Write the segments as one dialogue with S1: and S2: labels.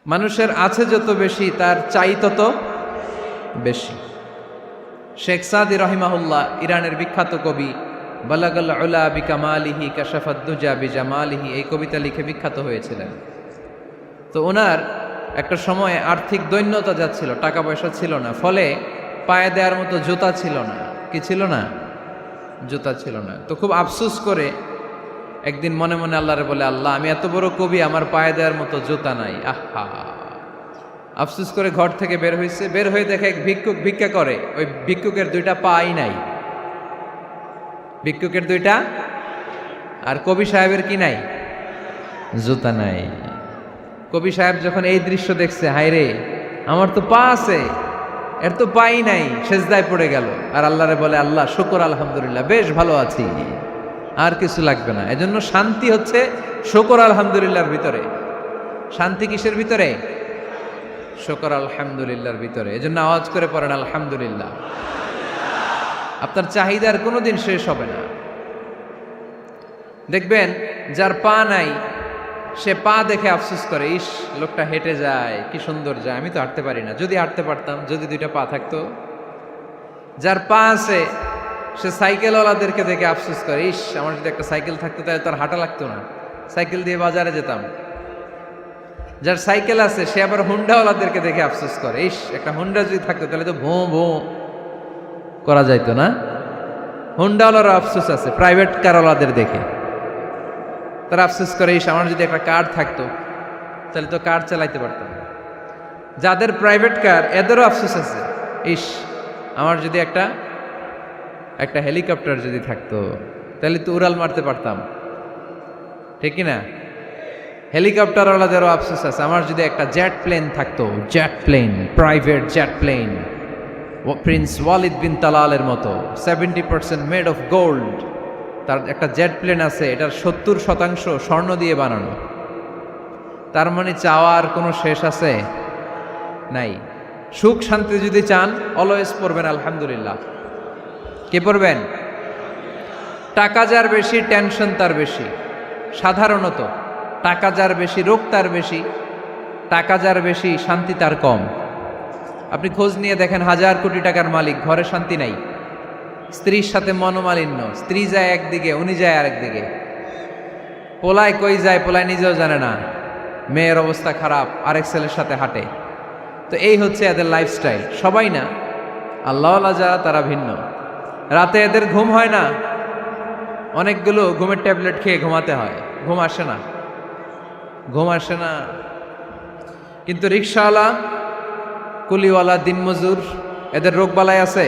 S1: মানুষের আছে যত বেশি তার চাই তত বেশি। শেখ সাদি রহিমাহুল্লাহ, ইরানের বিখ্যাত কবি, বালাগাল উলা বিকামালিহি কাশাফাদ দুজা বিজামালিহি, এই কবিতা লিখে বিখ্যাত হয়েছিলেন। তো ওনার একটা সময়ে আর্থিক দৈন্যতা যাচ্ছিল, টাকা পয়সা ছিল না, ফলে পায়ে দেওয়ার মতো জুতা ছিল না। কি ছিল না? জুতা ছিল না। তো খুব আফসোস করে একদিন মনে মনে আল্লাহরে বলে, আল্লাহ, আমি এত বড় কবি, আমার পায়ে দেওয়ার মতো জুতা নাই। আহা! আফসোস করে ঘর থেকে বের হয়েছে, বের হয়ে দেখে এক ভিক্ষুক ভিক্ষা করে। ওই ভিক্ষুকের দুইটা পাই নাই, ভিক্ষুকের দুইটা, আর কবি সাহেবের কি নাই? জুতা নাই। কবি সাহেব যখন এই দৃশ্য দেখছে, হায় রে, আমার তো পা আছে, এর তো পাই নাই, সেজদায় পড়ে গেল। আর আল্লাহরে বলে, আল্লাহ শুকর, আলহামদুলিল্লাহ, বেশ ভালো আছি, আর কিছু লাগবে না। এজন্য শান্তি হচ্ছে শুকর আলহামদুলিল্লাহর ভিতরে। শান্তি কিসের ভিতরে? শুকর আলহামদুলিল্লাহর ভিতরে। এজন্য আওয়াজ করে পড়েন আলহামদুলিল্লাহ। আপনার চাহিদার কোনোদিন শেষ হবে না। দেখবেন যার পা নাই, সে পা দেখে আফসোস করে, ইস, লোকটা হেঁটে যায়, কি সুন্দর যায়, আমি তো হাঁটতে পারি না, যদি হাঁটতে পারতাম, যদি দুইটা পা থাকতো। যার পা আছে, সে সাইকেলওয়ালাদেরকে দেখে আফসোস করে, ইস, আমার যদি একটা সাইকেল থাকতো তাহলে তার হাঁটা লাগতো না, সাইকেল দিয়ে বাজারে যেতাম। যার সাইকেল আছে, সে আবার হুন্ডাওয়ালাদেরকে দেখে আফসোস করে, ইস, একটা হুন্ডা যদি থাকতো তাহলে তো ভোঁ ভোঁ করা যাইতো না। হুন্ডাওয়ালার আফসোস আছে প্রাইভেট কারওয়ালাদের দেখে, তারা আফসোস করে, ইস, আমার যদি একটা কার থাকতো তাহলে তো কার চালাইতে পারতাম। যাদের প্রাইভেট কার, এদেরও আফসোস আছে, ইস, আমার যদি একটা হেলিকপ্টার যদি থাকতো তাহলে তো উড়াল মারতে পারতাম, ঠিক কিনা? হেলিকপ্টারওয়ালাদেরও আফসোস আছে, আমার যদি একটা জেট প্লেন থাকতো, jet plane, private jet plane, prince Walid bin তালালের মতো 70% মেড অফ গোল্ড, তার একটা জেট প্লেন আছে, এটার 70% স্বর্ণ দিয়ে বানানো। তার মানে চাওয়ার কোনো শেষ আছে? নাই। সুখ শান্তি যদি চান, অলওয়েজ পড়বেন আলহামদুলিল্লাহ। কে পড়বেন? টাকা যার বেশি, টেনশন তার বেশি। সাধারণত টাকা যার বেশি, রোগ তার বেশি। টাকা যার বেশি, শান্তি তার কম। আপনি খোঁজ নিয়ে দেখেন, 1000 কোটি টাকার মালিক, ঘরে শান্তি নাই, স্ত্রীর সাথে মনোমালিন্য, স্ত্রী যায় একদিকে, উনি যায় আরেকদিকে, পোলায় কই যায় পোলায় নিজেও জানে না, মেয়ের অবস্থা খারাপ, আরেক ছেলের সাথে হাঁটে। তো এই হচ্ছে এদের লাইফস্টাইল। সবাই না, আল্লাহওয়ালা যারা তারা ভিন্ন। রাতে এদের ঘুম হয় না, অনেকগুলো ঘুমের ট্যাবলেট খেয়ে ঘুমাতে হয়, ঘুম আসে না, ঘুম আসে না। কিন্তু রিক্সাওয়ালা, কুলিওয়ালা, দিনমজুর, এদের রোগবালাই আছে?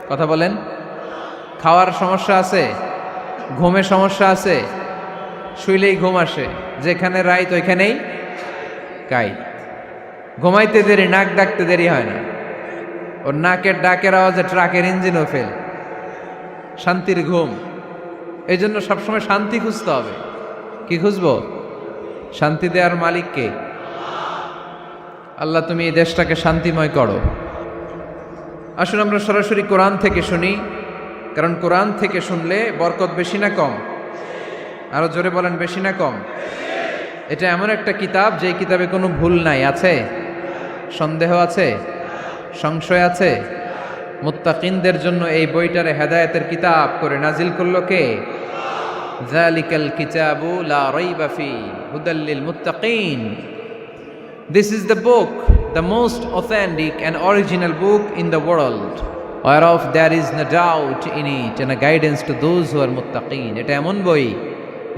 S1: কথা বলেন। খাওয়ার সমস্যা আছে, ঘুমের সমস্যা আছে, শুইলেই ঘুম আসে, যেখানে রাইত ওইখানেই কাইত। ঘুমাইতে দেরি, নাক ডাকতে দেরি হয় না, ওর নাকের ডাকের আওয়াজে ট্রাকের ইঞ্জিনও ফেল। শান্তির ঘুম। এই জন্য সবসময় শান্তি খুঁজতে হবে। কি খুঁজবো? শান্তি দেওয়ার মালিককে। আল্লাহ, তুমি এই দেশটাকে শান্তিময় করো। আসুন আমরা সরাসরি কোরআন থেকে শুনি, কারণ কোরআন থেকে শুনলে বরকত বেশি না কম? আরো জোরে বলেন, বেশি না কম? এটা এমন একটা কিতাব যে কিতাবে কোনো ভুল নাই। আছে? সন্দেহ আছে? সংশয় আছে? মুত্তাকিনদের জন্য এই বইটারে হেদায়েতের কিতাব করে নাজিল করলো কে? যালিকাল কিতাবু লা রাইবা ফি হুদাল লিল মুত্তাকিন। This is the book, the most authentic and original book in the world, whereof there is no doubt in it, and a guidance to those who are muttaqin. এটা এমন বই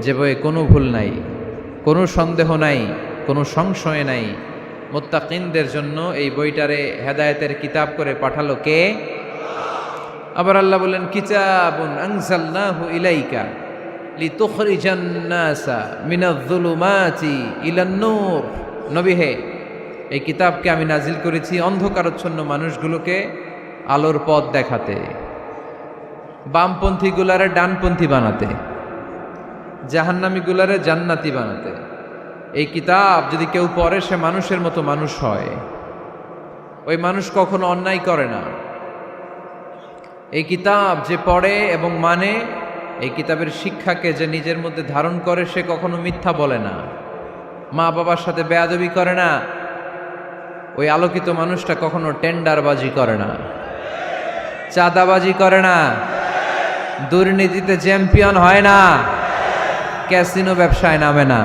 S1: যে বইয়ে কোনো ভুল নাই, কোনো সন্দেহ নাই, কোনো সংশয় নাই। মুত্তাকিনদের জন্য এই বইটারে হেদায়েতের কিতাব করে পাঠালো কে? আবার আল্লাহ বলেন, কিতাবুন আনজালনাহু ইলাইকা লিতুখরিজান নাসা মিনাজ-যুলুমাতি ইলান-নূর। নবী হে, এই কিতাবকে আমি নাজিল করেছি অন্ধকারচ্ছন্ন মানুষগুলোকে আলোর পথ দেখাতে, বামপন্থী গুলারে ডানপন্থী বানাতে, জাহান্নামী গুলারে জান্নাতি বানাতে। এই কিতাব যদি কেউ পড়ে, সে মানুষের মতো মানুষ হয়। ওই মানুষ কখনো অন্যায় করে না। এই কিতাব যে পড়ে এবং মানে, এই কিতাবের শিক্ষাকে যে নিজের মধ্যে ধারণ করে, সে কখনো মিথ্যা বলে না। মা বাবার সাথে বেয়াদবি করে না, ওই আলোকিত মানুষটা কখনো টেন্ডারবাজি করে না, চাঁদাবাজি করে না, দুর্নীতিতে চ্যাম্পিয়ন হয় না, ক্যাসিনো ব্যবসায় নামে না।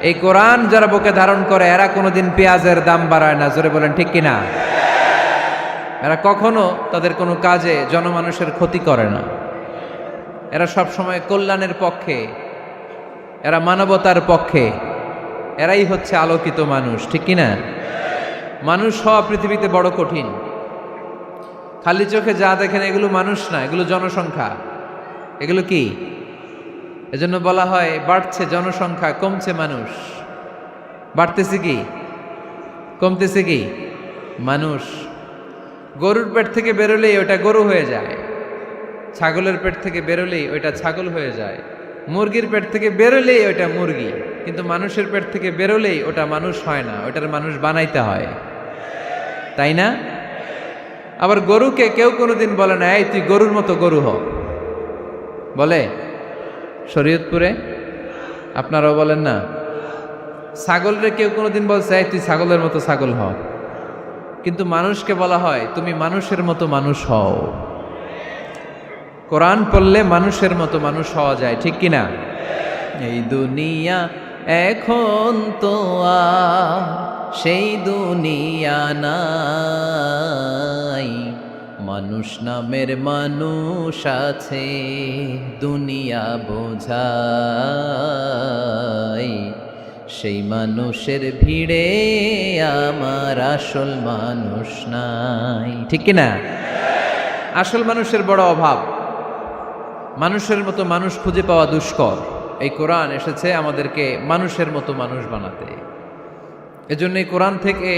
S1: এই কোরআন যারা বুকে ধারণ করে এরা কোনোদিন পেঁয়াজের দাম বাড়ায় না। জোরে বলেন ঠিক কিনা? এরা কখনো তাদের কোনো কাজে জনমানুষের ক্ষতি করে না। এরা সব সময় কল্যাণের পক্ষে, এরা মানবতার পক্ষে। এরাই হচ্ছে আলোকিত মানুষ, ঠিক কিনা? মানুষ হওয়া পৃথিবীতে বড় কঠিন। খালি চোখে যা দেখেন এগুলো মানুষ না, এগুলো জনসংখ্যা। এগুলো কি? এজন্য বলা হয় বাড়ছে জনসংখ্যা, কমছে মানুষ। বাড়তেছে কি, কমতেছে কি? মানুষ। গরুর পেট থেকে বেরোলেই ওটা গরু হয়ে যায়, ছাগলের পেট থেকে বেরোলেই ওইটা ছাগল হয়ে যায়, মুরগির পেট থেকে বেরোলেই ওইটা মুরগি। কিন্তু মানুষের পেট থেকে বেরোলেই ওটা মানুষ হয় না, ওটার মানুষ বানাইতে হয়, তাই না? আবার গরুকে কেউ কোনোদিন বলে না এই তুই গরুর মতো গরু হ, বলে? শরীয়তপুরে আপনারাও বলেন না? ছাগলরে কেউ কোনোদিন বলছে এই তুই ছাগলের মতো ছাগল হ, কিন্তু মানুষকে বলা হয় তুমি মানুষের মতো মানুষ হও। কোরআন পড়লে মানুষের মতো মানুষ হওয়া যায়, ঠিক কিনা? এই দুনিয়া এখন তো আর সেই দুনিয়া নাই, মানুষ নামের মানুষ আছে দুনিয়া বোঝাই, সেই মানুষের ভিড়ে আমার আসল মানুষ নাই, ঠিক কিনা? আসল মানুষের বড় অভাব, মানুষের মতো মানুষ খুঁজে পাওয়া দুষ্কর। এই কোরআন এসেছে আমাদেরকে মানুষের মতো মানুষ বানাতে। এজন্য এই কোরআন থেকে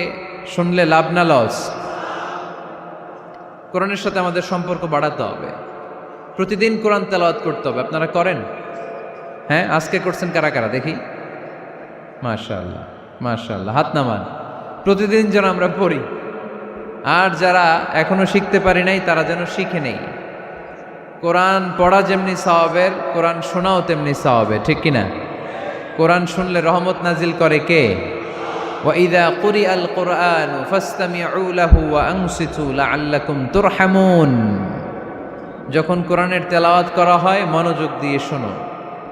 S1: শুনলে লাভ না লস? কোরআনের সাথে আমাদের সম্পর্ক বাড়াতে হবে, প্রতিদিন কোরআন তেলাওয়াত করতে হবে। আপনারা করেন? হ্যাঁ, আজকে করছেন কারা কারা দেখি? মাশাআল্লাহ, মাশাআল্লাহ, হাত নামান। প্রতিদিন যেন আমরা পড়ি, আর যারা এখনো শিখতে পারি নাই তারা যেন শিখে নেই। কোরআন পড়া যেমনি সওয়াবের, কোরআন শোনাও তেমনি সওয়াবের, ঠিক কিনা? কোরআন শুনলে রহমত নাজিল করে কে? وَإِذَا قُرِئَ الْقُرْآنُ فَاسْتَمِعُوا لَهُ وَأَنصِتُوا لَعَلَّكُمْ تُرْحَمُونَ। যখন কোরআনের তেলাওয়াত করা হয় মনোযোগ দিয়ে শোনো,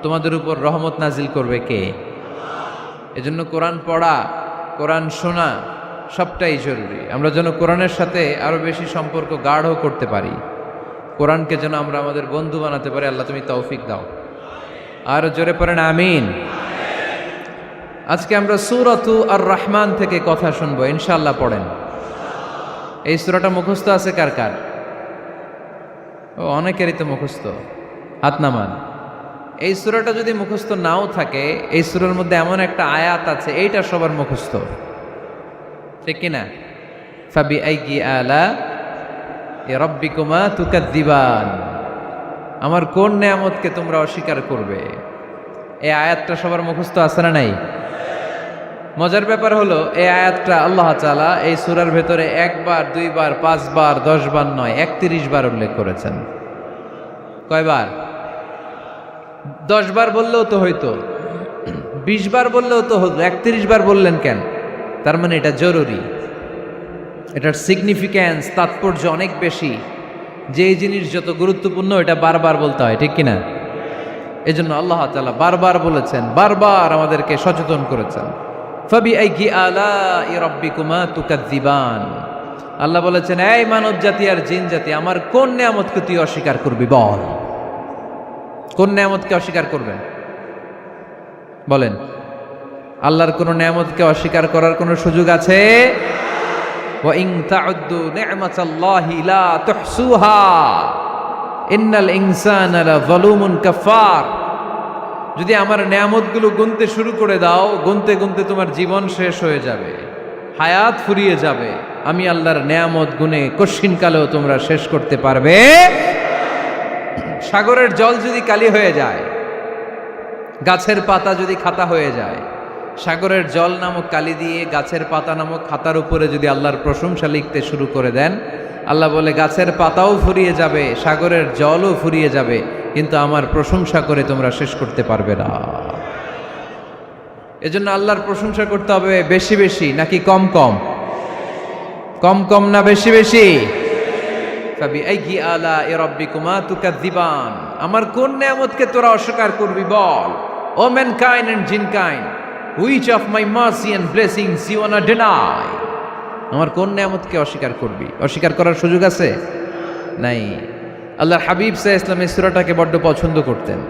S1: তোমাদের উপর রহমত নাজিল করবে কে? এজন্য কোরআন পড়া, কোরআন শোনা সবটাই জরুরি। আমরা যেন কোরআনের সাথে আরো বেশি সম্পর্ক গাঢ় করতে পারি, কোরআনকে যেন আমরা আমাদের বন্ধু বানাতে পারি। আল্লাহ তুমি তৌফিক দাও। আর জোরে পড়েন আমিন। আজকে আমরা সূরাতু আর রহমান থেকে কথা শুনবো ইনশাআল্লাহ। পড়েন। এই সূরাটা মুখস্থ আছে কার কার? ও, অনেকেরই তো মুখস্থ, হাত নামান। এই সূরাটা যদি মুখস্থ নাও থাকে, এই সূরার মধ্যে এমন একটা আয়াত আছে এইটা সবার মুখস্থ, ঠিক কিনা? ফাবিআইয়ি আলা রাব্বিকুমা তুকাদ্দিবান, আমার কোন নেয়ামতকে তোমরা অস্বীকার করবে? এই আয়াতটা সবার মুখস্থ আছে না নাই? মজার ব্যাপার হলো এই আয়াতটা আল্লাহ তাআলা এই সূরার ভেতরে একবার, দুইবার, 5 বার, 10 বার নয়, 31 বার উল্লেখ করেছেন। কয়বার? 10 বার বললেও তো হইতো, 20 বার বললেও তো হতো, 31 বার বললেন কেন? তার মানে এটা জরুরি, এটার সিগনিফিক্যান্স, তাৎপর্য অনেক বেশি। যেই জিনিস যত গুরুত্বপূর্ণ এটা বারবার বলতে হয়, ঠিক কিনা? এজন্য আল্লাহ তাআলা বারবার বলেছেন, বারবার আমাদেরকে সচেতন করেছেন। ফাবিআইয়ি আলাই রাব্বিকুমা তুকাদ্দিবান, আল্লাহ বলেছেন এই মানব জাতি আর জিন জাতি আমার কোন নেয়ামতকে তুই অস্বীকার করবি? বল, কোন নেয়ামতকে অস্বীকার করবেন? বলেন। আল্লাহর কোন নেয়ামতকে অস্বীকার করার কোন সুযোগ আছে? ওয়া ইন তাউদ্দু নি'মাতাল্লাহি লা তুহসুহা ইন্নাল ইনসানা লাযালুমুন কাফার। যদি আমার নেয়ামতগুলো গুনতে শুরু করে দাও, গুনতে গুনতে তোমার জীবন শেষ হয়ে যাবে, হায়াত ফুরিয়ে যাবে। আমি আল্লাহর নেয়ামত গুনে কশিনকালেও তোমরা শেষ করতে পারবে। সাগরের জল যদি কালি হয়ে যায়, গাছের পাতা যদি খাতা হয়ে যায়, সাগরের জল নামক কালি দিয়ে গাছের পাতা নামক খাতার উপরে যদি আল্লাহর প্রশংসা লিখতে শুরু করে দেন, আল্লাহ বলে গাছের পাতাও ফুরিয়ে যাবে, সাগরের জলও ফুরিয়ে যাবে, কিন্তু আমার প্রশংসা করে তোমরা শেষ করতে পারবে না। এজন্য আল্লাহর প্রশংসা করতে হবে বেশি বেশি নাকি কম কম? কম কম না বেশি বেশি? ফাবিআইয়ি আলাኢ রাব্বিকুমা তুকাযযিবান, আমার কোন নিয়ামতকে তোরা অস্বীকার করবি বল। O mankind and jinnkind, which of my mercy and blessings you want to deny? আমার কোন নিয়ামতকে অস্বীকার করবি? অস্বীকার করার সুযোগ আছে? নাই। আল্লাহর হাবিব সাল্লাল্লাহু আলাইহি ওয়াসাল্লাম এই সূরাটাকে বড্ড পছন্দ করতেন।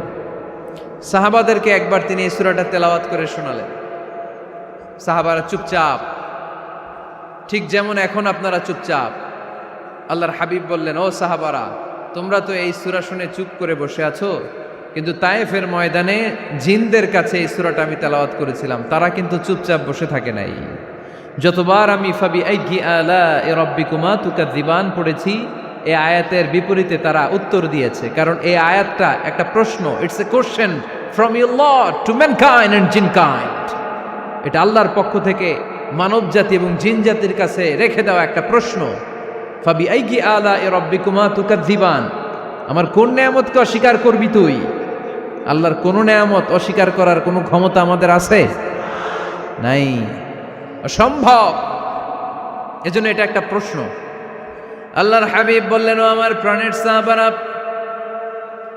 S1: সাহাবাদেরকে একবার তিনি এই সূরাটা তেলাওয়াত করে শোনালেন। সাহাবারা চুপচাপ, ঠিক যেমন এখন আপনারা চুপচাপ। আল্লাহর হাবিব বললেন, ও সাহাবারা, তোমরা তো এই সূরা শুনে চুপ করে বসে আছো, কিন্তু তায়েফের ময়দানে জিনদের কাছে এই সূরাটা আমি তেলাওয়াত করেছিলাম, তারা কিন্তু চুপচাপ বসে থাকে নাই। যতবার আমি ফাবিআইয়ি আলাኢ রাব্বিকুমা তুকাযযিবান পড়েছি, এই আয়াতের বিপরীতে তারা উত্তর দিয়েছে, কারণ এই আয়াতটা একটা প্রশ্ন। It's a question from your Lord to mankind and jinnkind. এটা আল্লাহর পক্ষ থেকে মানব জাতি এবং জিন জাতির কাছে রেখে দেওয়া একটা প্রশ্ন। ফাবিআইয়ি আলাኢ রাব্বিকুমা তুকাযযিবান, আমার কোন নিয়ামতকে অস্বীকার করবি তুই? আল্লাহর কোন নিয়ামত অস্বীকার করার কোনো ক্ষমতা আমাদের আছে? নাই, অসম্ভব। এজন্য এটা একটা প্রশ্ন। আল্লাহর হাবিব বললেন, ও আমার প্রাণের সাহাবারা,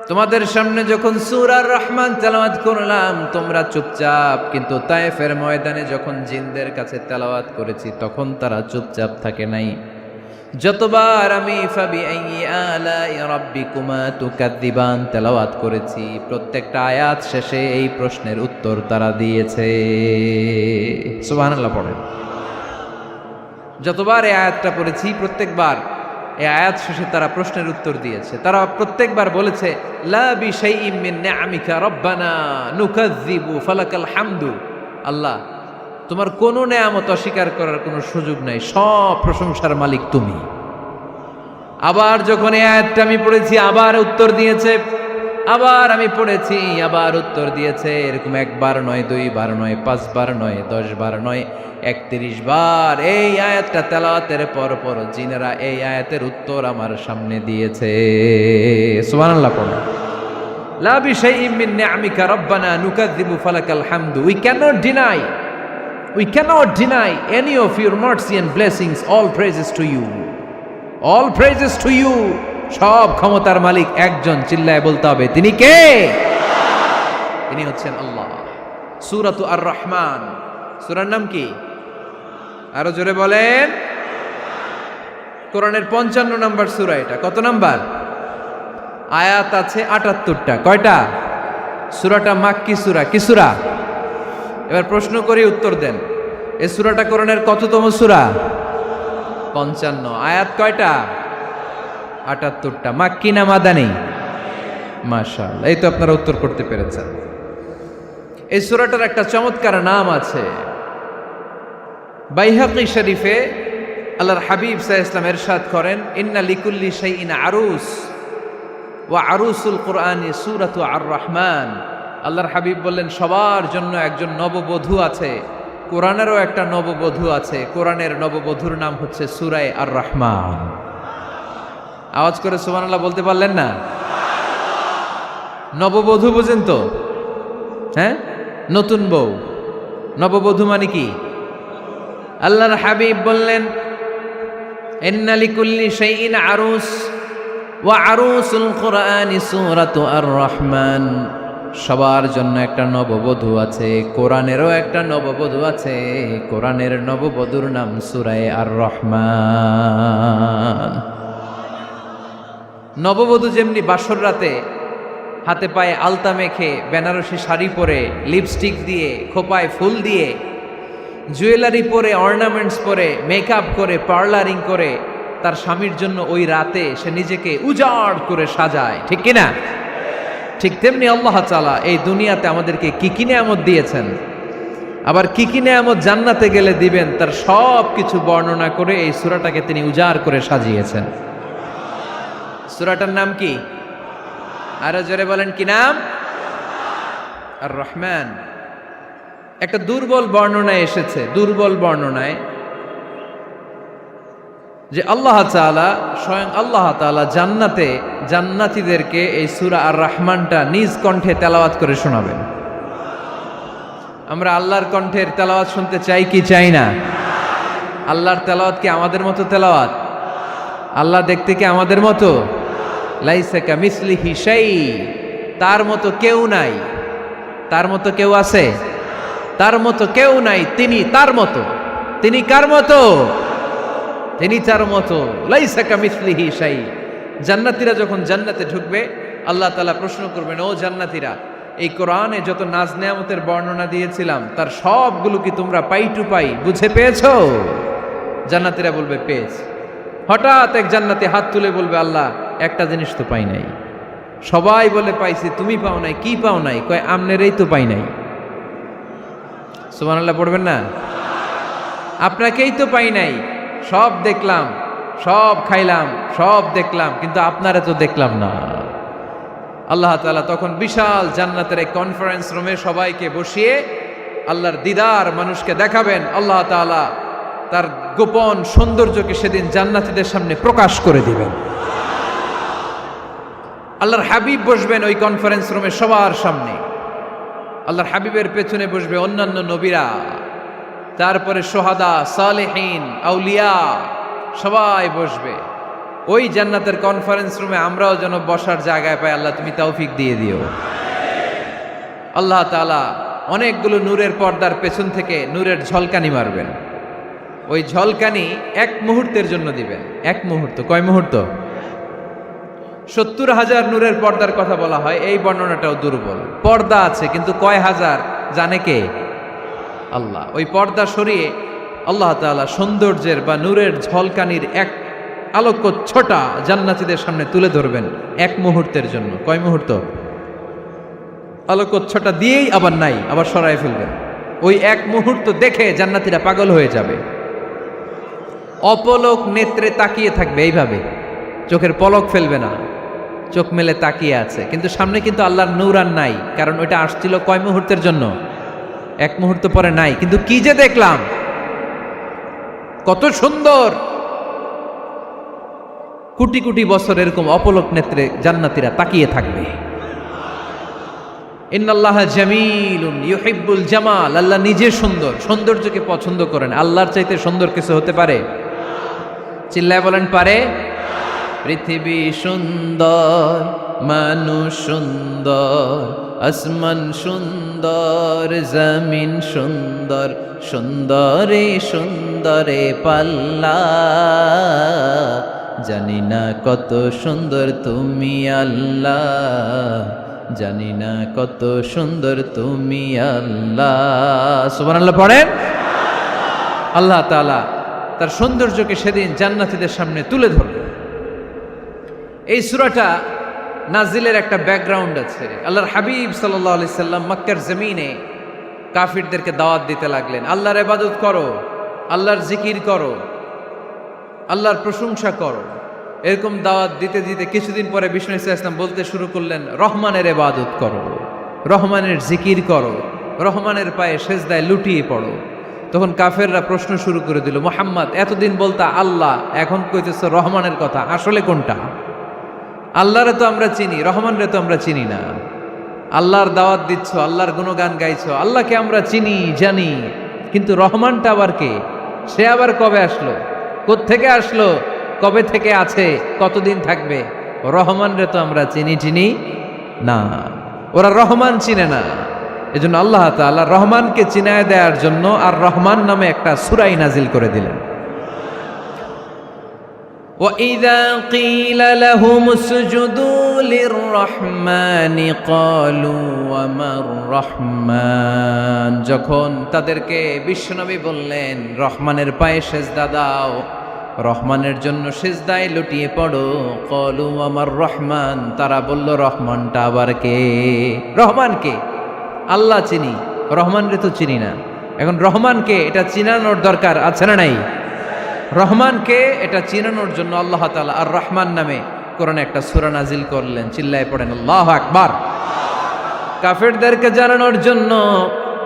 S1: তোমাদের সামনে যখন সূরা আর রহমান তেলাওয়াত করলাম তোমরা চুপচাপ, কিন্তু তায়েফের ময়দানে যখন জিনদের কাছে তেলাওয়াত করেছি তখন তারা চুপচাপ থাকে নাই। যতবার আমি ফাবিআইয়ি আলাኢ রাব্বিকুমা তুকাযযিবান তেলাওয়াত করেছি, প্রত্যেকটা আয়াত শেষে এই প্রশ্নের উত্তর তারা দিয়েছে। সুবহানাল্লাহ পড়েন। যতবার এই আয়াতটা পড়েছি প্রত্যেকবার এই আয়াত শেষে তারা প্রশ্নের উত্তর দিয়েছে। তারা প্রত্যেকবার বলেছে, লা বিশাইইম মিন নিআমিকা রাব্বানা নুকাযযিবু ফালাকাল হামদু। আল্লাহ, তোমার কোনো নেয়ামত অস্বীকার করার কোনো সুযোগ নাই, সব প্রশংসার মালিক তুমি। আবার যখন এই আয়াতটা আমি পড়েছি আবার উত্তর দিয়েছে, আবার আমি পড়েছি আবার উত্তর দিয়েছে। এরকম একবার নয়, দুইবার নয়, 5 বার নয়, 10 বার নয়, 31 বার এই আয়াতটা তেলাওয়াতের পর পর জিনেরা এই আয়াতের উত্তর আমার সামনে দিয়েছে। সুবহানাল্লাহ পড়ো। লা বিশাইইম মিন নিআমিকা রাব্বানা নুকাযযিবু ফালাকাল হামদু। We cannot deny any of your mercy and blessings. All praises to you. All praises to you. সব ক্ষমতার মালিক একজন, চিল্লায় বলতে হবে, তিনি কে? তিনি হচ্ছেন আল্লাহ। সূরাতু আর রহমান, সূরার নাম কি? আরো জোরে বলেন। কোরআনের 55 নম্বর সূরা এটা। কত নাম্বার? আয়াত আছে 78টা। কয়টা? সূরাটা মাক্কি সূরা। কি সূরা? এবার প্রশ্ন করি, উত্তর দেন। এই সূরাটা কোরআনের কততম সূরা? 55। আয়াত কয়টা? 78টা। মাক্কি না মাদানী? মাশাআল্লাহ, এই তো আপনারা উত্তর করতে পেরেছেন। এই সূরাটার একটা চমৎকার নাম আছে। বাইহাকি শরীফে আল্লাহর হাবিব সাল্লাল্লাহু আলাইহি ওয়াসাল্লাম ইরশাদ করেন, ইন্না লিকুল্লি শাইইন আরুস ওয়া আরুসুল কুরআনি সূরাতু আর রহমান। আল্লাহর হাবিব বললেন, সবার জন্য একজন নববধূ আছে, কোরআনেরও একটা নববধূ আছে। কোরআনের নববধূর নাম হচ্ছে সূরায়ে আর রহমান। আওয়াজ করে সুবহানাল্লাহ বলতে পারলেন না? নববধূ বুঝেন তো? হ্যাঁ, নতুন বউ। নববধূ মানে কি? আল্লাহর হাবিব বললেন, ইন্না লিকুল্লি শাইইন আরুস ওয়া আরুসুল কুরআনি সূরাতু আর রহমান। সবার জন্য একটা নববধূ আছে, কোরআনেরও একটা নববধূ আছে। কোরআনের নববধূর নাম সূরায়ে আর রহমান। নববধূ যেমনি বাসর রাতে হাতে পায়ে আলতা মেখে, বেনারসি শাড়ি পরে, লিপস্টিক দিয়ে, খোপায় ফুল দিয়ে, জুয়েলারি পরে, অর্নামেন্টস পরে, মেকআপ করে, পার্লারিং করে তার স্বামীর জন্য ওই রাতে সে নিজেকে উজাড় করে সাজায়, ঠিক কিনা? ঠিক তেমনি আল্লাহ তাআলা এই দুনিয়াতে আমাদেরকে কি কি নিয়ামত দিয়েছেন, আবার কি কি নিয়ামত জান্নাতে গেলে দিবেন, তার সব কিছু বর্ণনা করে এই সূরাটাকে তিনি উজাড় করে সাজিয়েছেন। সূরাটার নাম কি? আরো জোরে বলেন, কি নাম? আর রহমান। একটা দুর্বল বর্ণনায় এসেছে, দুর্বল বর্ণনায়, যে আল্লাহ তাআলা, স্বয়ং আল্লাহ তাআলা জান্নাতে জান্নাতীদেরকে এই সূরা আর রহমানটা নিজ কণ্ঠে তেলাওয়াত করে শোনাবেন। আমরা আল্লাহর কণ্ঠের তেলাওয়াত শুনতে চাই কি চাই না? আল্লাহর তেলাওয়াত কি আমাদের মতো তেলাওয়াত? আল্লাহ দেখতে কি আমাদের মতো? লাইসা কামিসলিহি শাই, তার মতো কেউ নাই। তার মতো কেউ আছে? তার মতো কেউ নাই। তিনি তার মতো। তিনি কার মতো? তিনি তার মতো। লাইসা কামিসলিহি শাই। জান্নাতীরা যখন জান্নাতে ঢুকবে, আল্লাহ তাআলা প্রশ্ন করবেন, ও জান্নাতীরা, এই কোরআনে যত নাজ নেয়ামতের বর্ণনা দিয়েছিলাম তার সবগুলো কি তোমরা পাই টু পাই বুঝে পেয়েছো? জান্নাতীরা বলবে পেয়েছি। হঠাৎ এক জান্নাতি হাত তুলে বলবে, আল্লাহ একটা জিনিস তো পাই নাই। সবাই বলে পাইছি, তুমি পাও নাই। কি পাও নাই? কয় আমনেরই তো পাই নাই। সুবহানাল্লাহ পড়বেন না? আপনাকেই তো পাই নাই। সব দেখলাম, সব খাইলাম, সব দেখলাম, কিন্তু আপনারা তো দেখলাম না। আল্লাহ তাআলা তখন বিশাল জান্নাতের এক কনফারেন্স রুমে সবাইকে বসিয়ে আল্লাহর দিদার মানুষকে দেখাবেন। আল্লাহ তাআলা তার গোপন সৌন্দর্যকে সেদিন জান্নাতীদের সামনে প্রকাশ করে দিবেন। আল্লাহর হাবিব বসবেন ওই কনফারেন্স রুমে সবার সামনে। আল্লাহর হাবিবের পেছনে বসবে অন্যান্য নবীরা, তারপরে সোহাদা, সালেহীন, আউলিয়া সবাই বসবে। ওই জান্নাতের কনফারেন্স রুমে আমরাও যেন বসার জায়গায় পাই। আল্লাহ তুমি তৌফিক দিয়ে দিও। আল্লাহ তাআলা অনেকগুলো নূরের পর্দার পেছন থেকে নূরের ঝলকানি মারবেন। ওই ঝলকানি এক মুহূর্তের জন্য দিবেন। এক মুহূর্ত। কয় মুহূর্ত? 70,000 নূরের পর্দার কথা বলা হয়, এই বর্ণনাটাও দুর্বল। পর্দা আছে কিন্তু কয় হাজার জানে কে? আল্লাহ। ওই পর্দা সরিয়ে আল্লাহ তাআলা সৌন্দর্যের বা নূরের ঝলকানির এক আলোকচ্ছটা জান্নাতীদের সামনে তুলে ধরবেন এক মুহূর্তের জন্য। কয় মুহূর্ত? আলোকচ্ছটা দিয়েই আবার নাই, আবার সরায় ফেলবেন। ওই এক মুহূর্ত দেখে জান্নাতীরা পাগল হয়ে যাবে, অপলক নেত্রে তাকিয়ে থাকবে। এইভাবে চোখের পলক ফেলবে না, চোখ মেলে তাকিয়ে আছে। কিন্তু সামনে কিন্তু আল্লাহর নূর আর নাই, কারণ ওইটা আসছিল কয় মুহূর্তের জন্য? এক মুহূর্ত পরে নাই। কিন্তু কি যে দেখলাম, কত সুন্দর! কোটি কোটি বছর এরকম অপলক নেত্রে জান্নাতীরা তাকিয়ে থাকবে। ইন্নাল্লাহা জামিলুন ইউহিব্বুল জামাল। আল্লাহ নিজে সুন্দর, সৌন্দর্যকে পছন্দ করেন। আল্লাহর চাইতে সুন্দর কিছু হতে পারে? চিল্লায় বলেন পারে? পৃথিবী সুন্দর, মানুষ সুন্দর, আসমান সুন্দর, জমিন সুন্দর, সুন্দরে সুন্দরে পাল্লা। জানি না কত সুন্দর তুমি আল্লাহ, জানি না কত সুন্দর তুমি আল্লাহ। সুবহানাল্লাহ পড়েন। আল্লাহ তাআলা তার সৌন্দর্যকে সেদিন জান্নাতীদের সামনে তুলে ধরবে। এই সূরাটা নাজিলের একটা ব্যাকগ্রাউন্ড আছে। আল্লাহর হাবিব সাল্লাল্লাহু আলাইহি সাল্লাম মক্কার জমিনে কাফিরদেরকে দাওয়াত দিতে লাগলেন, আল্লাহর ইবাদত করো, আল্লাহর জিকির করো, আল্লাহর প্রশংসা করো। এরকম দাওয়াত দিতে দিতে কিছুদিন পরে বিষ্ণু ইসলাম বলতে শুরু করলেন, রহমানের ইবাদত করো, রহমানের জিকির করো, রহমানের পায়ে সেজদায় লুটিয়ে পড়ো। তখন কাফেররা প্রশ্ন শুরু করে দিল, মুহাম্মদ এতদিন বলতা আল্লাহ, এখন কইতেছো রহমানের কথা, আসলে কোনটা? আল্লাহরে তো আমরা চিনি, রহমানরে তো আমরা চিনি না। আল্লাহর দাওয়াত দিচ্ছ, আল্লাহর গুণগান গাইছো, আল্লাহকে আমরা চিনি জানি, কিন্তু রহমানটা আবার কে? সে আবার কবে আসলো, কোত্থেকে আসলো, কবে থেকে আছে, কতদিন থাকবে? রহমানরে তো আমরা চিনি না। ওরা রহমান চিনে না। এজন্য আল্লাহ তাআলা রহমানকে চিনায় দেওয়ার জন্য আর রহমান নামে একটা সূরা নাজিল করে দিলেন। وَإِذَا قِيلَ لَهُمُ اسْجُدُوا لِلرَّحْمَنِ قَالُوا وَمَا الرَّحْمَنُ। যখন তাদেরকে বিশ্বনবী বললেন রহমানের পায়ে সেজদা দাও, রহমানের জন্য সেজদায় লুটিয়ে পড়ো, ক্বালু আমার রহমান, তারা বলল রহমানটা আবার কে? রহমান কে? আল্লাহ চিনি, রহমানরে তো চিনি না। এখন রহমানকে এটা চিনানোর দরকার আছে না নাই? রহমানকে এটা চিনানোর জন্য আল্লাহ তাআলা আর রহমান নামে কোরআনে একটা সূরা নাজিল করলেন। চিল্লায় পড়েন আল্লাহু আকবার। কাফেরদেরকে জানানোর জন্য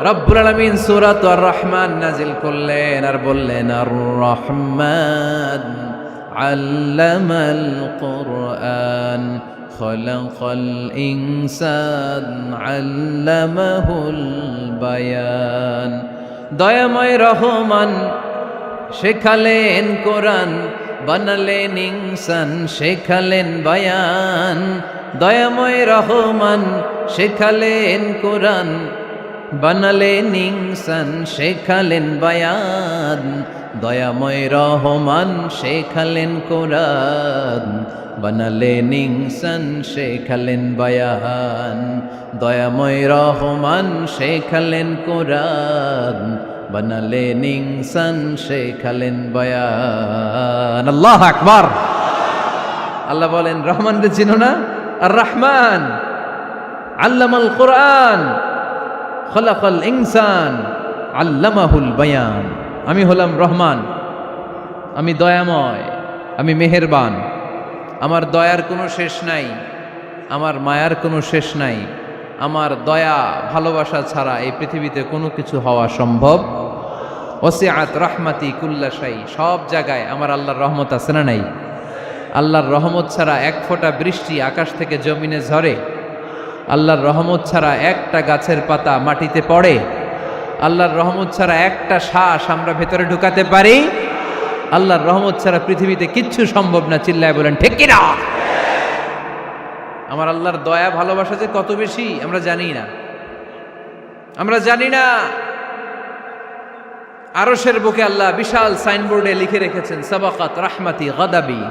S1: রব্বুল আলামিন সূরাত আর রহমান নাজিল করলেন আর বললেন, আর রহমান আল্লামাল কুরআন খলাকাল ইনসান আল্লামাহুল বায়ান। দয়াময় রহমান শেখালেন কোরআন, বানালেন ইনসান শেখালেন বায়ান। দয়াময় রহমান শেখালেন কোরআন, বানালেন ইনসান শেখালেন বায়ান। দয়াময় রহমান শেখালেন কোরআন, বানালেন ইনসান শেখালেন বায়ান। দয়াময় রহমান শেখালেন কোরআন, বানালেন ইনসান শেখালেন বায়ান। আল্লাহু আকবার। আল্লাহ বলেন রহমান রে চিনো না? আর রহমান আল্লামাল কোরআন খলাকাল ইনসান আল্লামাহুল বায়ান। আমি হলাম রহমান, আমি দয়াময়, আমি মেহেরবান। আমার দয়ার কোনো শেষ নাই, আমার মায়ার কোনো শেষ নাই। আমার দয়া ভালোবাসা ছাড়া এই পৃথিবীতে কোনো কিছু হওয়া সম্ভব। ওসিআত রাহমাতি কুল্লা শাই। সব জায়গায় আমার আল্লাহর রহমত আছে না নাই? আল্লাহর রহমত ছাড়া এক ফোঁটা বৃষ্টি আকাশ থেকে জমিনে ঝরে? আল্লাহর রহমত ছাড়া একটা গাছের পাতা মাটিতে পড়ে? আল্লাহর রহমত ছাড়া একটা শ্বাস আমরা ভেতরে ঢুকাতে পারি? আল্লাহর রহমত ছাড়া পৃথিবীতে কিচ্ছু সম্ভব না। চিল্লায় বলেন ঠিক কি না? আমার আল্লাহর দয়া ভালোবাসা যে কত বেশি আমরা জানি না, আমরা জানি না। আরশের বুকে আল্লাহ বিশাল সাইনবোর্ডে লিখে রেখেছেন সাবাকাত রাহমাতি গাদাবি,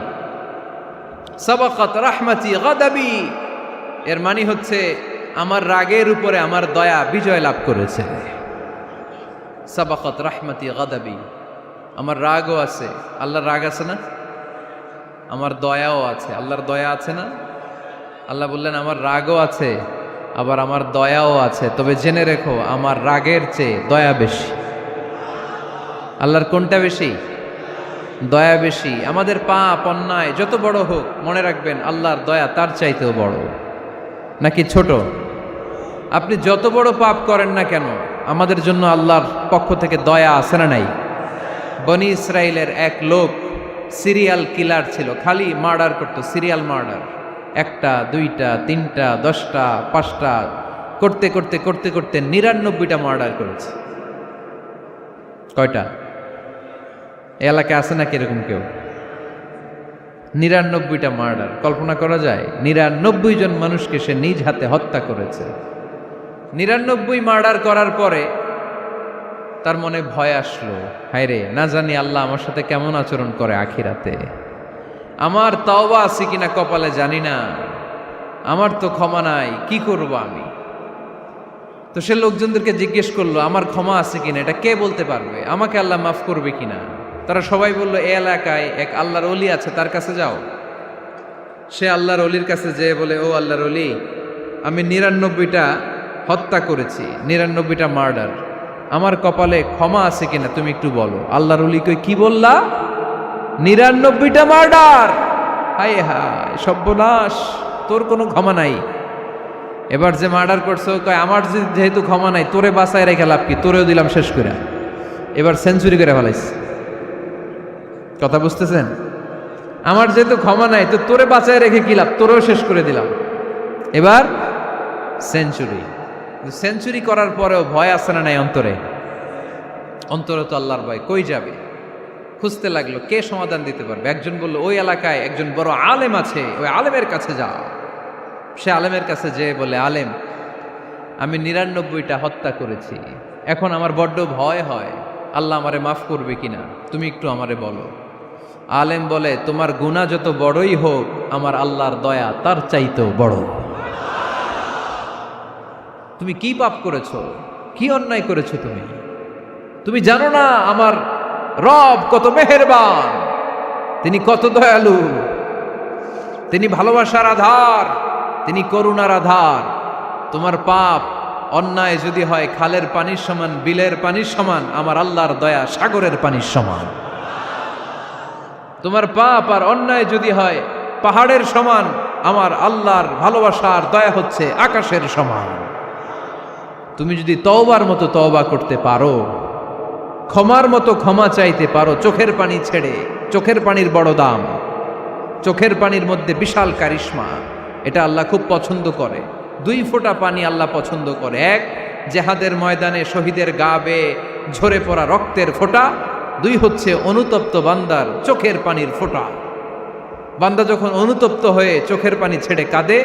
S1: সাবাকাত রাহমাতি গাদাবি। এর মানে হচ্ছে আমার রাগের উপরে আমার দয়া বিজয় লাভ করেছে। সাবাকাত রাহমাতি গাদাবি। আমার রাগও আছে, আল্লাহর রাগ আছে না? আমার দয়াও আছে, আল্লাহর দয়া আছে না? আল্লাহ বললেন আমার রাগও আছে, আবার আমার দয়াও আছে। তবে জেনে রেখো আমার রাগের চেয়ে দয়া বেশি। আল্লাহর কোনটা বেশি? দয়া বেশি। আমাদের পাপ অন্যায় যত বড় হোক, মনে রাখবেন আল্লাহর দয়া তার চাইতেও বড়। নাকি ছোট? আপনি যত বড় পাপ করেন না কেন, আমাদের জন্য আল্লাহর পক্ষ থেকে দয়া আছে না নাই? বনি ইসরাইলের এক লোক সিরিয়াল কিলার ছিল, খালি মার্ডার করতো, সিরিয়াল মার্ডার। একটা, দুইটা, তিনটা, 10টা, 5টা করতে করতে করতে করতে 99টা মার্ডার করেছে। কয়টা? এলাকায় আছে নাকি এরকম কেউ? 99টা মার্ডার। কল্পনা করা যায়? 99 জন মানুষকে সে নিজ হাতে হত্যা করেছে। 99 মার্ডার করার পরে তার মনে ভয় আসলো, হায়রে না জানি আল্লাহ আমার সাথে কেমন আচরণ করে আখিরাতে। আমার তওবা আছে কিনা কপালে জানি না, আমার তো ক্ষমা নাই, কি করব আমি? তো সে লোকজনদেরকে জিজ্ঞেস করলো আমার ক্ষমা আছে কিনা, এটা কে বলতে পারবে? আমাকে আল্লাহ মাফ করবে কিনা? তারা সবাই বলল এই এলাকায় এক আল্লাহর ওলি আছে, তার কাছে যাও। সে আল্লাহর ওলির কাছে যেয়ে বলে, ও আল্লাহর ওলি, আমি 99টা হত্যা করেছি, 99টা মার্ডার, আমার কপালে ক্ষমা আছে কিনা তুমি একটু বলো। আল্লাহর ওলি কই, কি বললা? 99টা মার্ডার? হায় হায় সর্বনাশ, তোর কোনো ক্ষমা নাই। এবার যে মার্ডার করছো কয় আমার যেহেতু ক্ষমা নাই, তোরে বাঁচায় রেখে লাভ কি, তোরেও দিলাম শেষ করে। এবার সেঞ্চুরি করে ফেলাইছে। কথা বুঝতেছেন? আমার যেহেতু ক্ষমা নাই, তো তোরে বাঁচায় রেখে কি লাভ, তোরেও শেষ করে দিলাম। এবার সেঞ্চুরি। সেঞ্চুরি করার পরেও ভয় আসে না নাই অন্তরে? অন্তরে তো আল্লাহর ভয়, কই যাবে? খুঁজতে লাগলো কে সমাধান দিতে পারবে। একজন বলল ওই এলাকায় একজন বড় আলেম আছে, ওই আলেমের কাছে যাও। সে আলেমের কাছে যেয়ে বলে, আলেম, আমি 99টা হত্যা করেছি, এখন আমার বড্ড ভয় হয়, আল্লাহ আমারে মাফ করবে কিনা, তুমি একটু আমারে বলো। আলেম বলে, তোমার গুনাহ যত বড়ই হোক, আমার আল্লাহর দয়া তার চাইতেও বড়। তুমি কি পাপ করেছো, কি অন্যায় করেছো তুমি? তুমি জানো না আমার রব কত মেহেরবান, তিনি কত দয়ালু, তিনি ভালোবাসার আধার, তিনি করুণার আধার। তোমার পাপ অন্যায় যদি হয় খালের পানির সমান, বিলের পানির সমান, আমার আল্লাহর দয়া সাগরের পানির সমান। তোমার পাপ আর অন্যায় যদি হয় পাহাড়ের সমান, আমার আল্লাহর ভালোবাসার দয়া হচ্ছে আকাশের সমান। তুমি যদি তওবার মতো তওবা করতে পারো, ক্ষমার মতো ক্ষমা চাইতে পারো, চোখের পানি ছেড়ে, চোখের পানির বড় দাম, চোখের পানির মধ্যে বিশাল কারিশমা, এটা আল্লাহ খুব পছন্দ করে। 2 ফোঁটা পানি আল্লাহ পছন্দ করে। এক, জেহাদের ময়দানে শহীদের গা বেয়ে ঝরে পড়া রক্তের ফোঁটা। 2 হচ্ছে অনুতপ্ত বান্দার চোখের পানির ফোঁটা। বান্দা যখন অনুতপ্ত হয়ে চোখের পানি ছেড়ে কাঁদে,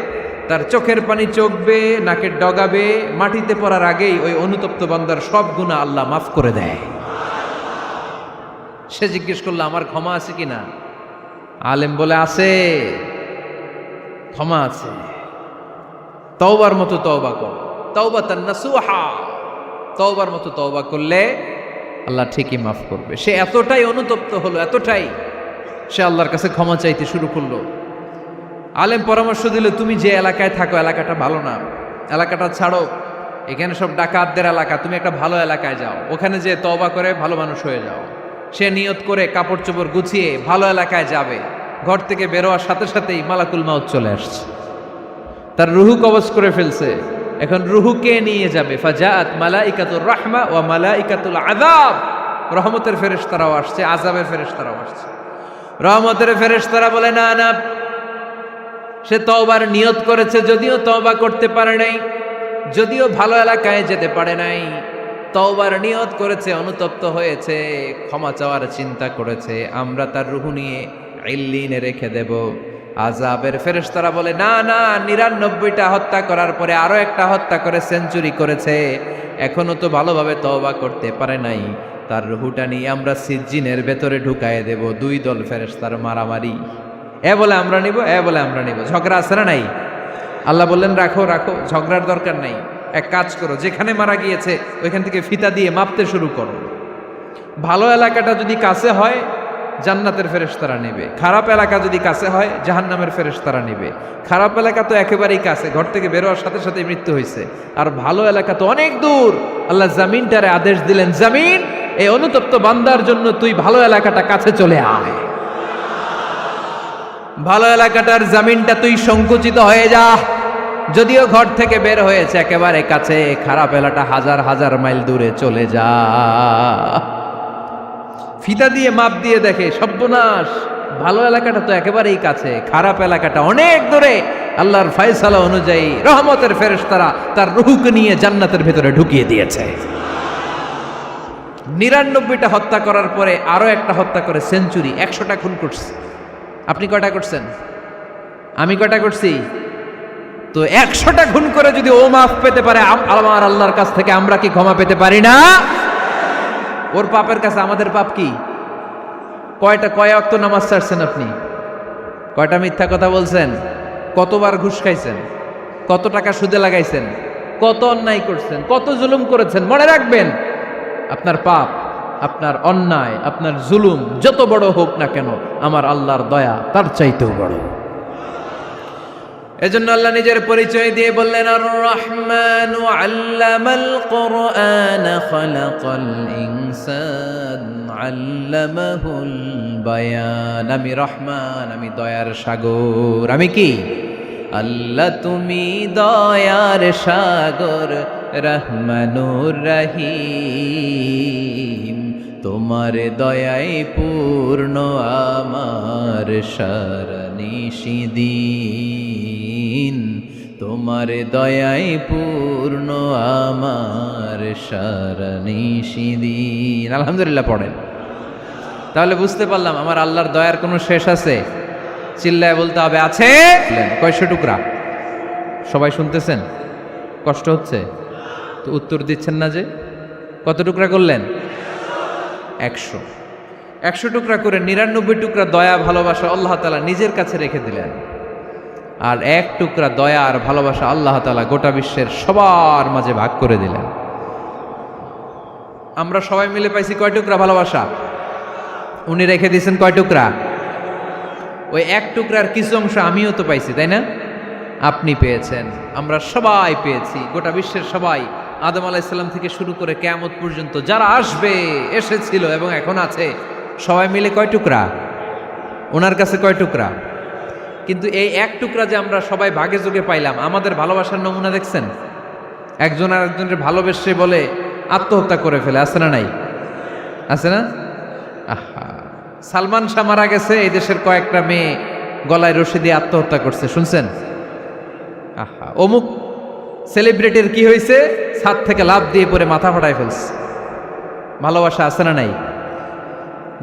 S1: তার চোখের পানি চোখ বেয়ে নাকের ডগা বেয়ে মাটিতে পড়ার আগেই ওই অনুতপ্ত বান্দার সব গুনাহ আল্লাহ মাফ করে দেয়। সে জিজ্ঞেস করলো আমার ক্ষমা আছে কিনা? আলেম বলে আছে, ক্ষমা আছে। তওবার মতো তওবা কর, তাওবাতান নাসুহা। তওবার মতো তওবা করলে আল্লাহ ঠিকই মাফ করবে। সে এতটাই অনুতপ্ত হলো, এতটাই, সে আল্লাহর কাছে ক্ষমা চাইতে শুরু করলো। আলেম পরামর্শ দিল, তুমি যে এলাকায় থাকো এলাকাটা ভালো না, এলাকাটা ছাড়ো, এখানে সব ডাকাতদের এলাকা, তুমি একটা ভালো এলাকায় যাও, ওখানে যে তওবা করে ভালো মানুষ হয়ে যাও। সে নিয়ত করে কাপড় চোপড় গুছিয়ে ভালো এলাকায় যাবে। ঘর থেকে বেরোয়ার সাথে সাথেই মালাকুল মাউত চলে আসছে, তার রুহু কবজ করে ফেলছে। এখন রুহুকে নিয়ে যাবে। ফাজাআত মালাইকাতুর রাহমা ওয়া মালাইকাতুল আযাব। রহমতের ফেরেশতারাও আসছে, আযাবের ফেরেশতারাও আসছে। রহমতের ফেরেশতারা বলে না না, সে তওবার নিয়ত করেছে, যদিও তওবা করতে পারে নাই, যদিও ভালো এলাকায় যেতে পারে নাই, তওবার নিয়ত করেছে, অনুতপ্ত হয়েছে, ক্ষমা চাওয়ার চিন্তা করেছে, আমরা তার রুহু নিয়ে ইল্লিনে রেখে দেব। আযাবের ফেরেশতারা বলে না না, 99টা হত্যা করার পরে আরো একটা হত্যা করে সেঞ্চুরি করেছে, এখনো তো ভালোভাবে তওবা করতে পারে নাই, তার রুহুটা নিয়ে আমরা সিজ্জিনের ভেতরে ঢুকায়ে দেব। 2 দল ফেরেশতার মারামারি, এ বলে আমরা নিব, এ বলে আমরা নিব। ঝগড়া আছে না নাই? আল্লাহ বললেন রাখো রাখো, ঝগড়ার দরকার নাই। এক কাজ করো, যেখানে মারা গিয়েছে ওইখান থেকে ফিতা দিয়ে মাপতে শুরু করো। ভালো এলাকাটা যদি কাছে হয় জান্নাতের ফেরেশতারা নেবে, খারাপ এলাকা যদি কাছে হয় জাহান্নামের ফেরেশতারা নেবে। খারাপ এলাকা তো একেবারেই কাছে, ঘর থেকে বেরোয়ার সাথে সাথে মৃত্যু হয়েছে। আর ভালো এলাকা তো অনেক দূর। আল্লাহ জামিনটারে আদেশ দিলেন, জামিন, এই অনুতপ্ত বান্দার জন্য তুই ভালো এলাকাটা কাছে চলে আয়। ভালো এলাকাটার জামিনটা তুই সংকুচিত হয়ে যা। যদিও ঘর থেকে বের হয়েছে একেবারে কাছে, খারাপ এলাকাটা হাজার হাজার মাইল দূরে চলে যা। ফিতা দিয়ে মাপ দিয়ে দেখে, সর্বনাশ, ভালো এলাকাটা তো একেবারেই কাছে, খারাপ এলাকাটা অনেক দূরে। আল্লাহর ফয়সালা অনুযায়ী রহমতের ফেরেশতারা তার রূহকে নিয়ে জান্নাতের ভেতরে ঢুকিয়ে দিয়েছে। 99টা হত্যা করার পরে আরো একটা হত্যা করে সেঞ্চুরি, 100টা খুন করছে। আপনি কয়টা করছেন? আমি কয়টা করছি? তো 100টা খুন করে যদি ও মাফ পেতে পারে আমার আল্লাহর কাছ থেকে, আমরা কি ক্ষমা পেতে পারি না? ওর পাপের কাছে আমাদের পাপ কি? কয় ওয়াক্ত নামাজ ছাড়ছেন আপনি? কয়টা মিথ্যা কথা বলছেন? কতবার ঘুষ খাইছেন? কত টাকা সুদে লাগাইছেন? কত অন্যায় করছেন? কত জুলুম করেছেন? মনে রাখবেন, আপনার পাপ, আপনার অন্যায়, আপনার জুলুম যত বড় হোক না কেন, আমার আল্লাহর দয়া তার চাইতেও বড়। এজন্য আল্লাহ নিজের পরিচয় দিয়ে বললেন, আর রহমানু আল্লামাল কুরআন খালাকাল ইনসান আল্লামাহুল বায়ান। আমি রহমান, আমি দয়ার সাগর। আমি কি? আল্লাহ তুমি দয়ার সাগর, রহমানুর রহিম। তোমার দয়ায় পূর্ণ আমার সারানিশিদিন, তোমার দয়ায় পূর্ণ আমার সারানিশিদিন। আলহামদুলিল্লাহ পড়েন। তাহলে বুঝতে পারলাম আমার আল্লাহর দয়ার কোনো শেষ আছে? চিল্লায় বলতে হবে আছে। কয়শো টুকরা? সবাই শুনতেছেন? কষ্ট হচ্ছে তো উত্তর দিচ্ছেন না যে? কত টুকরা করলেন? 100। 100 টুকরা করে 99 টুকরা দয়া ভালোবাসা আল্লাহ তাআলা নিজের কাছে রেখে দিলেন। আর 1 টুকরা দয়া আর ভালোবাসা আল্লাহ তাআলা গোটা বিশ্বের সবার মাঝে ভাগ করে দিলেন। আমরা সবাই মিলে পাইছি কয় টুকরা ভালোবাসা? উনি রেখে দিয়েছেন কয় টুকরা? ওই 1 টুকরার কিছু অংশ আমিও তো পাইছি, তাই না? আপনি পেয়েছেন, আমরা সবাই পেয়েছি, গোটা বিশ্বের সবাই, আদম আলাইহিস সালাম থেকে শুরু করে কিয়ামত পর্যন্ত যারা আসবে, এসেছিল এবং এখন আছে, সবাই মিলে কয় টুকরা? ওনার কাছে কয় টুকরা? কিন্তু এই 1 টুকরা যে আমরা সবাই ভাগে যোগে পাইলাম, আমাদের ভালোবাসার নমুনা দেখছেন? একজন আর একজনের ভালোবেসে বলে আত্মহত্যা করে ফেলে, আছে না নাই? আছে না? আহা, সালমান শাহ মারা গেছে, এই দেশের কয়েকটা মেয়ে গলায় রশি দিয়ে আত্মহত্যা করছে, শুনছেন? আহা, অমুক সেলিব্রিটির কি হয়েছে, ছাদ থেকে লাফ দিয়ে পরে মাথা ফাটায় ফেলছে। ভালোবাসা আছে না নাই?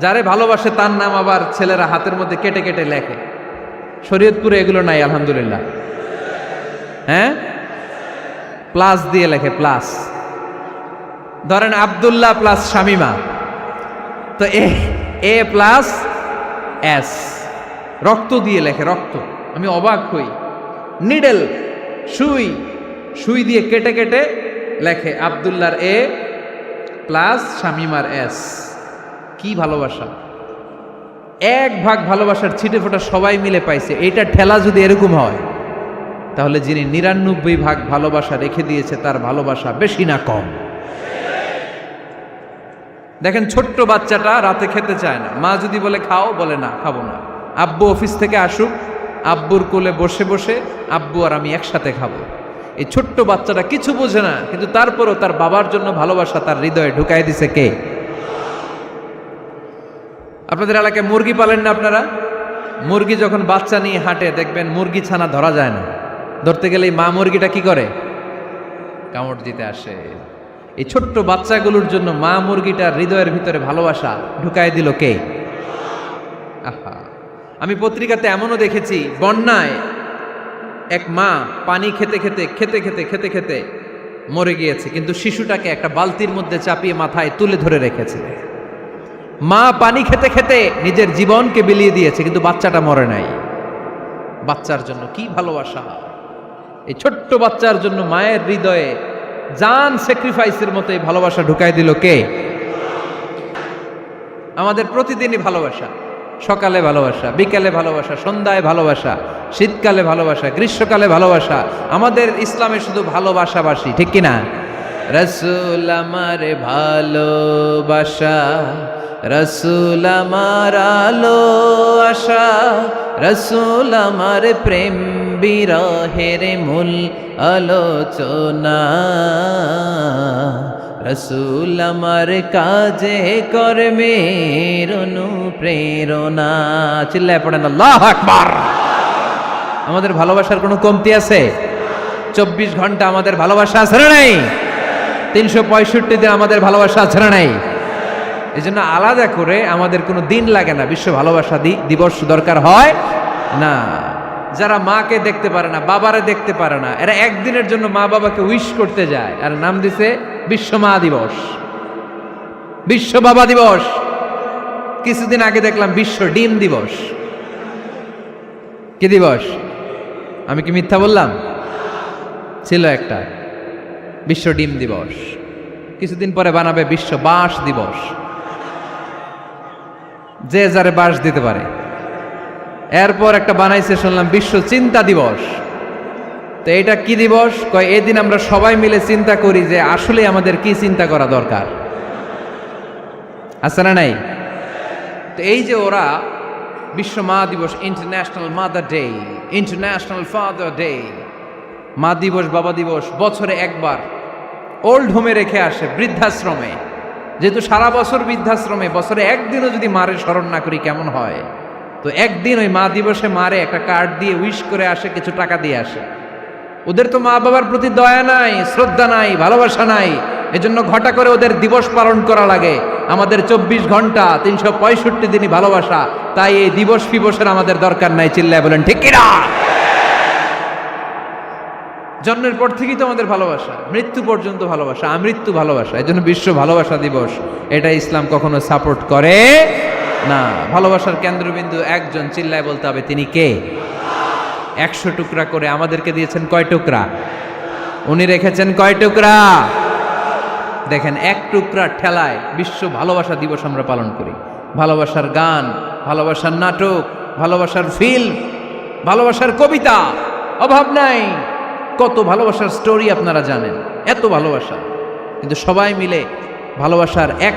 S1: যারে ভালোবাসে তার নাম আবার ছেলেরা হাতের মধ্যে কেটে কেটে লেখে। শরীয়তপুরে এগুলো নাই আলহামদুলিল্লাহ। হ্যাঁ, প্লাস দিয়ে লেখে, প্লাস। ধরেন আব্দুল্লাহ প্লাস শামিমা, তো এ প্লাস এস, রক্ত দিয়ে লেখে, রক্ত। আমি অবাক হই, নিডেল, সুই, সুই দিয়ে কেটে কেটে লেখে আব্দুল্লাহর এ প্লাস শামিমার এস। কি ভালোবাসা! এক ভাগ ভালোবাসার ছিটে ফোটা সবাই মিলে পাইছে। এইটা ঠেলা যদি এরকম হয়, তাহলে যিনি ৯৯ ভাগ ভালোবাসা রেখে দিয়েছে তার ভালোবাসা বেশি না কম? দেখেন, ছোট্ট বাচ্চাটা রাতে খেতে চায় না, মা যদি বলে খাও, বলে না, খাবো না। আব্বু অফিস থেকে আসুক, আব্বুর কোলে বসে বসে আব্বু আর আমি একসাথে খাবো। এই ছোট্ট বাচ্চাটা কিছু বোঝে না, কিন্তু তারপরও তার বাবার জন্য ভালোবাসা তার হৃদয়ে ঢুকাই দিছে কে? আপনাদের এলাকায় মুরগি পালেন না আপনারা? মুরগি যখন বাচ্চা নিয়ে হাঁটে, দেখবেন মুরগি ছানা ধরা যায় না। ধরতে গেলে মা মুরগিটা কি করে? কামড় দিতে আসে। এই ছোট্ট বাচ্চাগুলোর জন্য মা মুরগিটার হৃদয়ের ভিতরে ভালোবাসা ঢুকাই দিল কে? আহা, আমি পত্রিকাতে এমনও দেখেছি, বন্যায় এক মা পানি খেতে খেতে খেতে খেতে খেতে খেতে মরে গিয়েছে, কিন্তু শিশুটাকে একটা বালতির মধ্যে চাপিয়ে মাথায় তুলে ধরে রেখেছে। মা পানি খেতে খেতে নিজের জীবনকে বিলিয়ে দিয়েছে, কিন্তু বাচ্চাটা মরে নাই। বাচ্চার জন্য কি ভালোবাসা! এই ছোট্ট বাচ্চার জন্য মায়ের হৃদয়ে জান স্যাক্রিফাইসের মতো এই ভালোবাসা ঢুকাই দিল কে? আমাদের প্রতিদিনই ভালোবাসা, সকালে ভালোবাসা, বিকালে ভালোবাসা, সন্ধ্যায় ভালোবাসা, শীতকালে ভালোবাসা, গ্রীষ্মকালে ভালোবাসা। আমাদের ইসলামে শুধু ভালোবাসাবাসি, ঠিক কিনা? রাসূল আমার ভালোবাসা, রাসূল আমার আলো আশা, রাসূল আমার প্রেম বিরহের মূল আলোচনা, রাসূল আমার কাজে কর্মের অনুপ্রেরণা। চিল্লায় পড়েন আল্লাহু আকবার। আমাদের ভালোবাসার কোনো কমতি আছে? 24 ঘন্টা আমাদের ভালোবাসা আছে না নাই? 365 দিন আমাদের ভালোবাসা আছে না নাই? এই জন্য আলাদা করে আমাদের কোনো দিন লাগে না, বিশ্ব ভালোবাসা দিবস দরকার হয় না। যারা মাকে দেখতে পারে না, বাবারে দেখতে পারে না, এরা একদিনের জন্য মা বাবাকে উইশ করতে যায়, আর নাম দিছে বিশ্ব মা দিবস, বিশ্ব বাবা দিবস। কিছুদিন আগে দেখলাম বিশ্ব ডিম দিবস। কি দিবস? আমি কি মিথ্যা বললাম? ছিল একটা বিশ্ব ডিম দিবস। কিছুদিন পরে বানাবে বিশ্ব বাঁশ দিবস, যে যারে বাঁশ দিতে পারে। এরপর একটা বানাইছে শুনলাম বিশ্ব চিন্তা দিবস। তো এটা কি দিবস? কয় এদিন আমরা সবাই মিলে চিন্তা করি যে আসলে আমাদের কি চিন্তা করা দরকার, আছে না নাই? তো এই যে ওরা বিশ্ব মা দিবস, international mother day, international father day, মা দিবস, বাবা দিবস, বছরে একবার ওল্ড হোমে রেখে আসে, বৃদ্ধাশ্রমে। যেহেতু সারা বছর বৃদ্ধাশ্রমে, বছরে একদিনও যদি মারে স্মরণ না করি কেমন হয়? তো একদিন ওই মা দিবসে মারে একটা কার্ড দিয়ে উইশ করে আসে, কিছু টাকা দিয়ে আসে। ওদের তো মা বাবার প্রতি দয়া নাই, শ্রদ্ধা নাই, ভালোবাসা নাই, এজন্য ঘটা করে ওদের দিবস পালন করা লাগে। আমাদের 24 ঘন্টা 365 দিনই ভালোবাসা, তাই এই দিবস ফিবসের আমাদের দরকার নাই। চিল্লায় বলেন ঠিক কিনা? জন্মের পর থেকেই তো আমাদের ভালোবাসা, মৃত্যু পর্যন্ত ভালোবাসা, আমৃত্যু ভালোবাসা। এই জন্য বিশ্ব ভালোবাসা দিবস, এটা ইসলাম কখনো সাপোর্ট করে না। ভালোবাসার কেন্দ্রবিন্দু একজন, চিল্লায় বলতে হবে তিনি কে? 100 টুকরা করে আমাদেরকে দিয়েছেন কয় টুকরা? উনি রেখেছেন কয় টুকরা? দেখেন, এক টুকরা ঠেলায় বিশ্ব ভালোবাসা দিবস আমরা পালন করি। ভালোবাসার গান, ভালোবাসার নাটক, ভালোবাসার ফিল্ম, ভালোবাসার কবিতা, অভাব নাই। কত ভালোবাসার স্টোরি আপনারা জানেন, এত ভালোবাসা। কিন্তু সবাই মিলে ভালোবাসার এক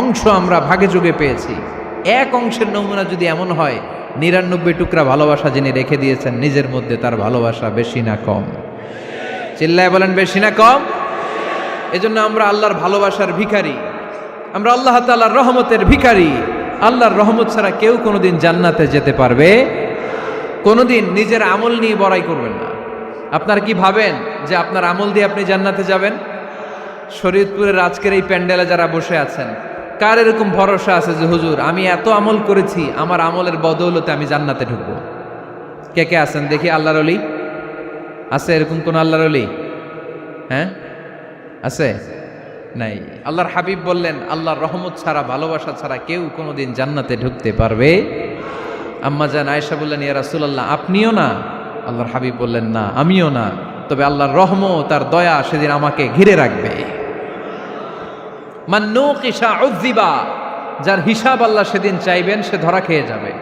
S1: অংশ আমরা ভাগে যোগে পেয়েছি। এক অংশের নমুনা যদি এমন হয়, 99 টুকরা ভালোবাসা যিনি রেখে দিয়েছেন নিজের মধ্যে, তার ভালোবাসা বেশি না কম? চিল্লায় বলেন বেশি না কম? এজন্য আমরা আল্লাহর ভালোবাসার ভিখারি, আমরা আল্লাহ তাআলার রহমতের ভিখারি। আল্লাহর রহমত ছাড়া কেউ কোনোদিন জান্নাতে যেতে পারবে? কোনোদিন নিজের আমল নিয়ে বড়াই করবেন না। আপনারা কি ভাবেন যে আপনার আমল দিয়ে আপনি জান্নাতে যাবেন? শরীয়তপুরের আজকের এই প্যান্ডেলে যারা বসে আছেন, কার এরকম ভরসা আছে যে হুজুর আমি এত আমল করেছি, আমার আমলের বদৌলতে আমি জান্নাতে ঢুকবো? কে কে আছেন দেখি? আল্লাহর ওলি আছে এরকম কোন আল্লাহর ওলি? হ্যাঁ আছে? নাই। আল্লাহর হাবিব বললেন আল্লাহর রহমত ছাড়া, ভালোবাসা ছাড়া কেউ কোনোদিন জান্নাতে ঢুকতে পারবে? আম্মা জান আয়েশা বললেন ইয়া রাসূলুল্লাহ আপনিও না? আল্লাহর হাবিব বললেন না আমিও না, তবে আল্লাহর রহমত আর দয়া সেদিন আমাকে ঘিরে রাখবে। মান নুকিশা উযিবা, যার হিসাব আল্লাহ সেদিন চাইবেন সে ধরা খেয়ে যাবে।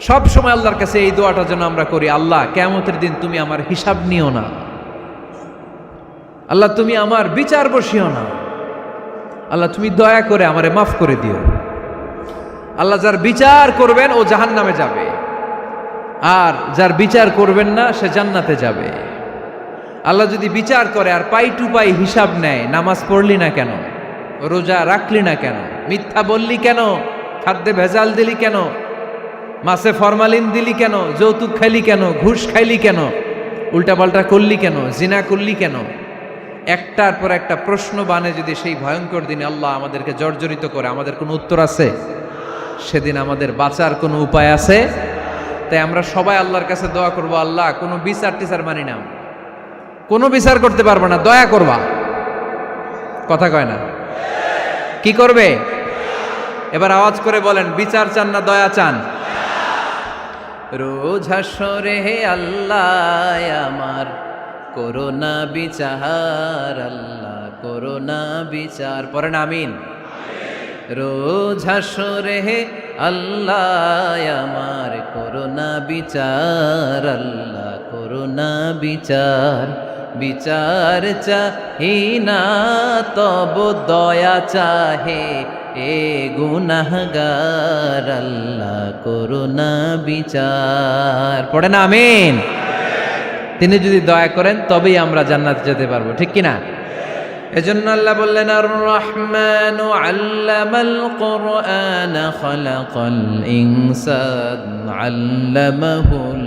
S1: সব সময় আল্লাহর কাছে এই দোয়াটা যেন আমরা করি, আল্লাহ কিয়ামতের দিন তুমি আমার হিসাব নিও না, আল্লাহ তুমি আমার বিচার বসিও না, আল্লাহ তুমি দয়া করে আমারে মাফ করে দিও। আল্লাহ যার বিচার করবেন ও জাহান্নামে যাবে, আর যার বিচার করবেন না সে জান্নাতে যাবে। আল্লাহ যদি বিচার করে আর পাই টু পাই হিসাব নেয়, নামাজ পড়লি না কেন, রোজা রাখলি না কেন, মিথ্যা বললি কেন, খাদ্যে ভেজাল দিলি কেন, মাছে ফরমালিন দিলি কেন, যৌতুক খাইলি কেন, ঘুষ খাইলি কেন, উল্টাপাল্টা করলি কেন, জিনা করলি কেন, একটার পর একটা প্রশ্ন বানে যদি সেই ভয়ঙ্কর দিনে আল্লাহ আমাদেরকে জর্জরিত করে, আমাদের কোনো উত্তর আছে? সেদিন আমাদের বাঁচার কোনো উপায় আছে? তাই আমরা সবাই আল্লাহর কাছে দোয়া করবো, আল্লাহ কোনো বিচার টিচার মানি না, কোনো বিচার করতে পারবো না, দয়া করবা। কথা কয় না? কি করবে? এবার আওয়াজ করে বলেন, বিচার চান না দয়া চান? রোজ হাসরে হে আল্লাহ আমার করোনা বিচার, আল্লাহ করোনা বিচার, পড়েন আমিন। রোজ হাসরে হে আল্লাহ আমার করোনা বিচার, আল্লাহ করোনা বিচার, বিচার চাহি না তব দয়া চাহে এ গুনাহগার, আল্লাহ করোনা বিচার, পড়েন আমিন। তিনি যদি দয়া করেন তবেই আমরা জান্নাতে যেতে পারবো, ঠিক কিনা? এজন্য আল্লাহ বললেন আর রহমানু আল্লামাল কুরআন খালাকাল ইনসান আল্লামাহুল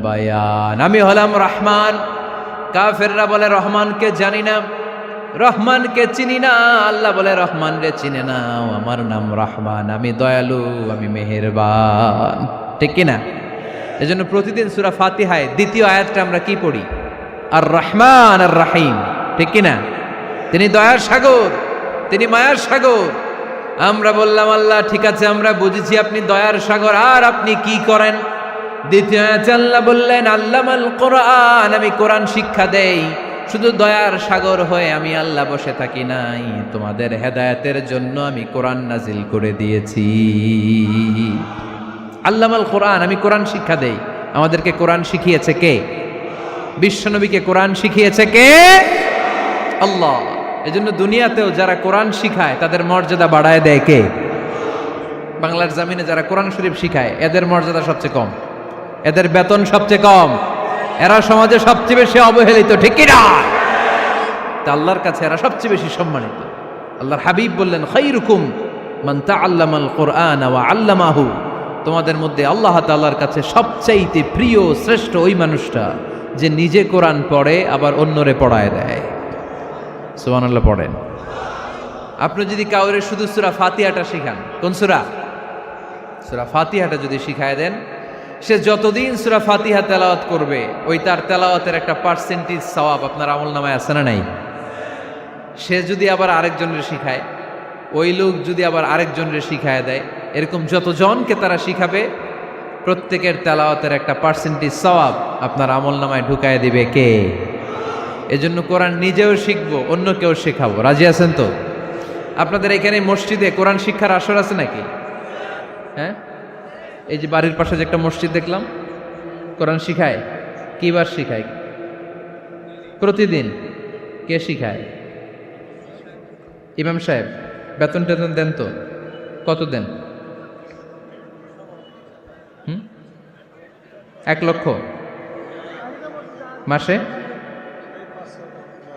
S1: বায়ান। আমি হলাম রহমান। কাফেররা বলে রহমানকে জানি না, রহমানকে চিনি না। আল্লাহ বলে রহমান রে চিনে নাও, আমার নাম রহমান, আমি দয়ালু, আমি মেহেরবান, ঠিক কিনা? এজন্য প্রতিদিন সূরা ফাতিহায় দ্বিতীয় আয়াতটা আমরা কি পড়ি? আর রহমান আর রাহিম, ঠিক কিনা? তিনি দয়ার সাগর, তিনি মায়ার সাগর। আমরা বললাম আল্লাহ ঠিক আছে আমরা বুঝেছি আপনি দয়ার সাগর, আর আপনি কি করেন? দ্বিতীয় আয়াতে আল্লাহ বললেন আল্লামাল কোরআন, আমি কোরআন শিক্ষা দেই। শুধু দয়ার সাগর হয়ে আমি আল্লাহ বসে থাকি নাই, তোমাদের হেদায়েতের জন্য আমি কোরআন নাজিল করে দিয়েছি। আল্লামাল কোরআন, আমি কোরআন শিক্ষা দেই। আমাদেরকে কোরআন শিখিয়েছে কে? বিশ্বনবীকে কোরআন শিখিয়েছে কে? আল্লাহ। এজন্য দুনিয়াতেও যারা কোরআন শিখায় তাদের মর্যাদা বাড়ায় দেয় কে? বাংলার জমিনে যারা কোরআন শরীফ শিখায় এদের মর্যাদা সবচেয়ে কম, এদের বেতন সবচেয়ে কম, এরা সমাজে সবচেয়ে বেশি অবহেলিত, ঠিক কিনা? তা আল্লাহর কাছে এরা সবচেয়ে বেশি সম্মানিত। আল্লাহর হাবিব বললেন খায়রুকুম মান তাআল্লামাল কুরআন ওয়া আল্লামাহু, তোমাদের মধ্যে আল্লাহ তাআলার কাছে সবচাইতে প্রিয় শ্রেষ্ঠ ওই মানুষটা যে নিজে কোরআন পড়ে আবার অন্যরে পড়ায় দেয়। সুবহানাল্লাহ পড়েন। আপনি যদি কাউরে শুধু সূরা ফাতিহাটা শিখান, কোন সূরা? সূরা ফাতিহাটা যদি শিখায় দেন, সে যতদিন সূরা ফাতিহা তেলাওয়াত করবে ওই তার তেলাওয়াতের একটা পার্সেন্টেজ সওয়াব আপনার আমলনামায় আছে না নাই? সে যদি আবার আরেকজনের শিখায়, ওই লোক যদি আবার আরেকজনের শিখায় দেয়, এরকম যতজনকে তারা শিখাবে প্রত্যেকের তেলাওয়াতের একটা পার্সেন্টেজ সওয়াব আপনার আমলনামায় ঢুকায় দিবে কে? এজন্য কোরআন নিজেও শিখবো, অন্যকেও শেখাবো। রাজি আছেন তো? আপনাদের এখানে মসজিদে কোরআন শিক্ষার আসর আছে নাকি? হ্যাঁ, এই যে বাড়ির পাশে যে একটা মসজিদ দেখলাম, কোরআন শিখায়। কিবার শিখায়? প্রতিদিন। কে শিখায়? ইমাম সাহেব। বেতন টেতন দেন তো? কত দেন? 1 লক্ষ মাসে?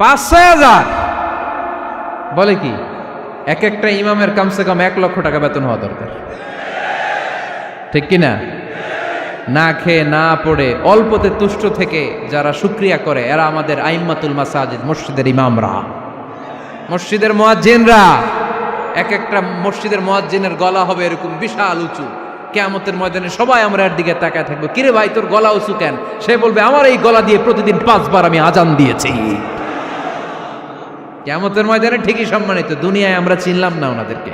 S1: 5-6 হাজার? বলে কি? এক একটা ইমামের কমসে কম 1 লক্ষ টাকা বেতন হওয়া দরকার, ঠিক কিনা? না খেয়ে না পড়ে অল্পতে তুষ্ট থেকে যারা শুকরিয়া করে এরা আমাদের আইম্মাতুল মাসাজিদ, মসজিদের ইমামরা, মসজিদের মুয়াজ্জিনরা। এক একটা মসজিদের মুয়াজ্জিনের গলা হবে এরকম বিশাল উঁচু। কিয়ামতের ময়দানে সবাই আমরা এর দিকে তাকায় থাকবো, কিরে ভাই তোর গলা উঁচু কেন? সে বলবে আমার এই গলা দিয়ে প্রতিদিন 5 বার আমি আজান দিয়েছি। কিয়ামতের ময়দানে ঠিকই সম্মানিত, দুনিয়ায় আমরা চিনলাম না ওনাদেরকে।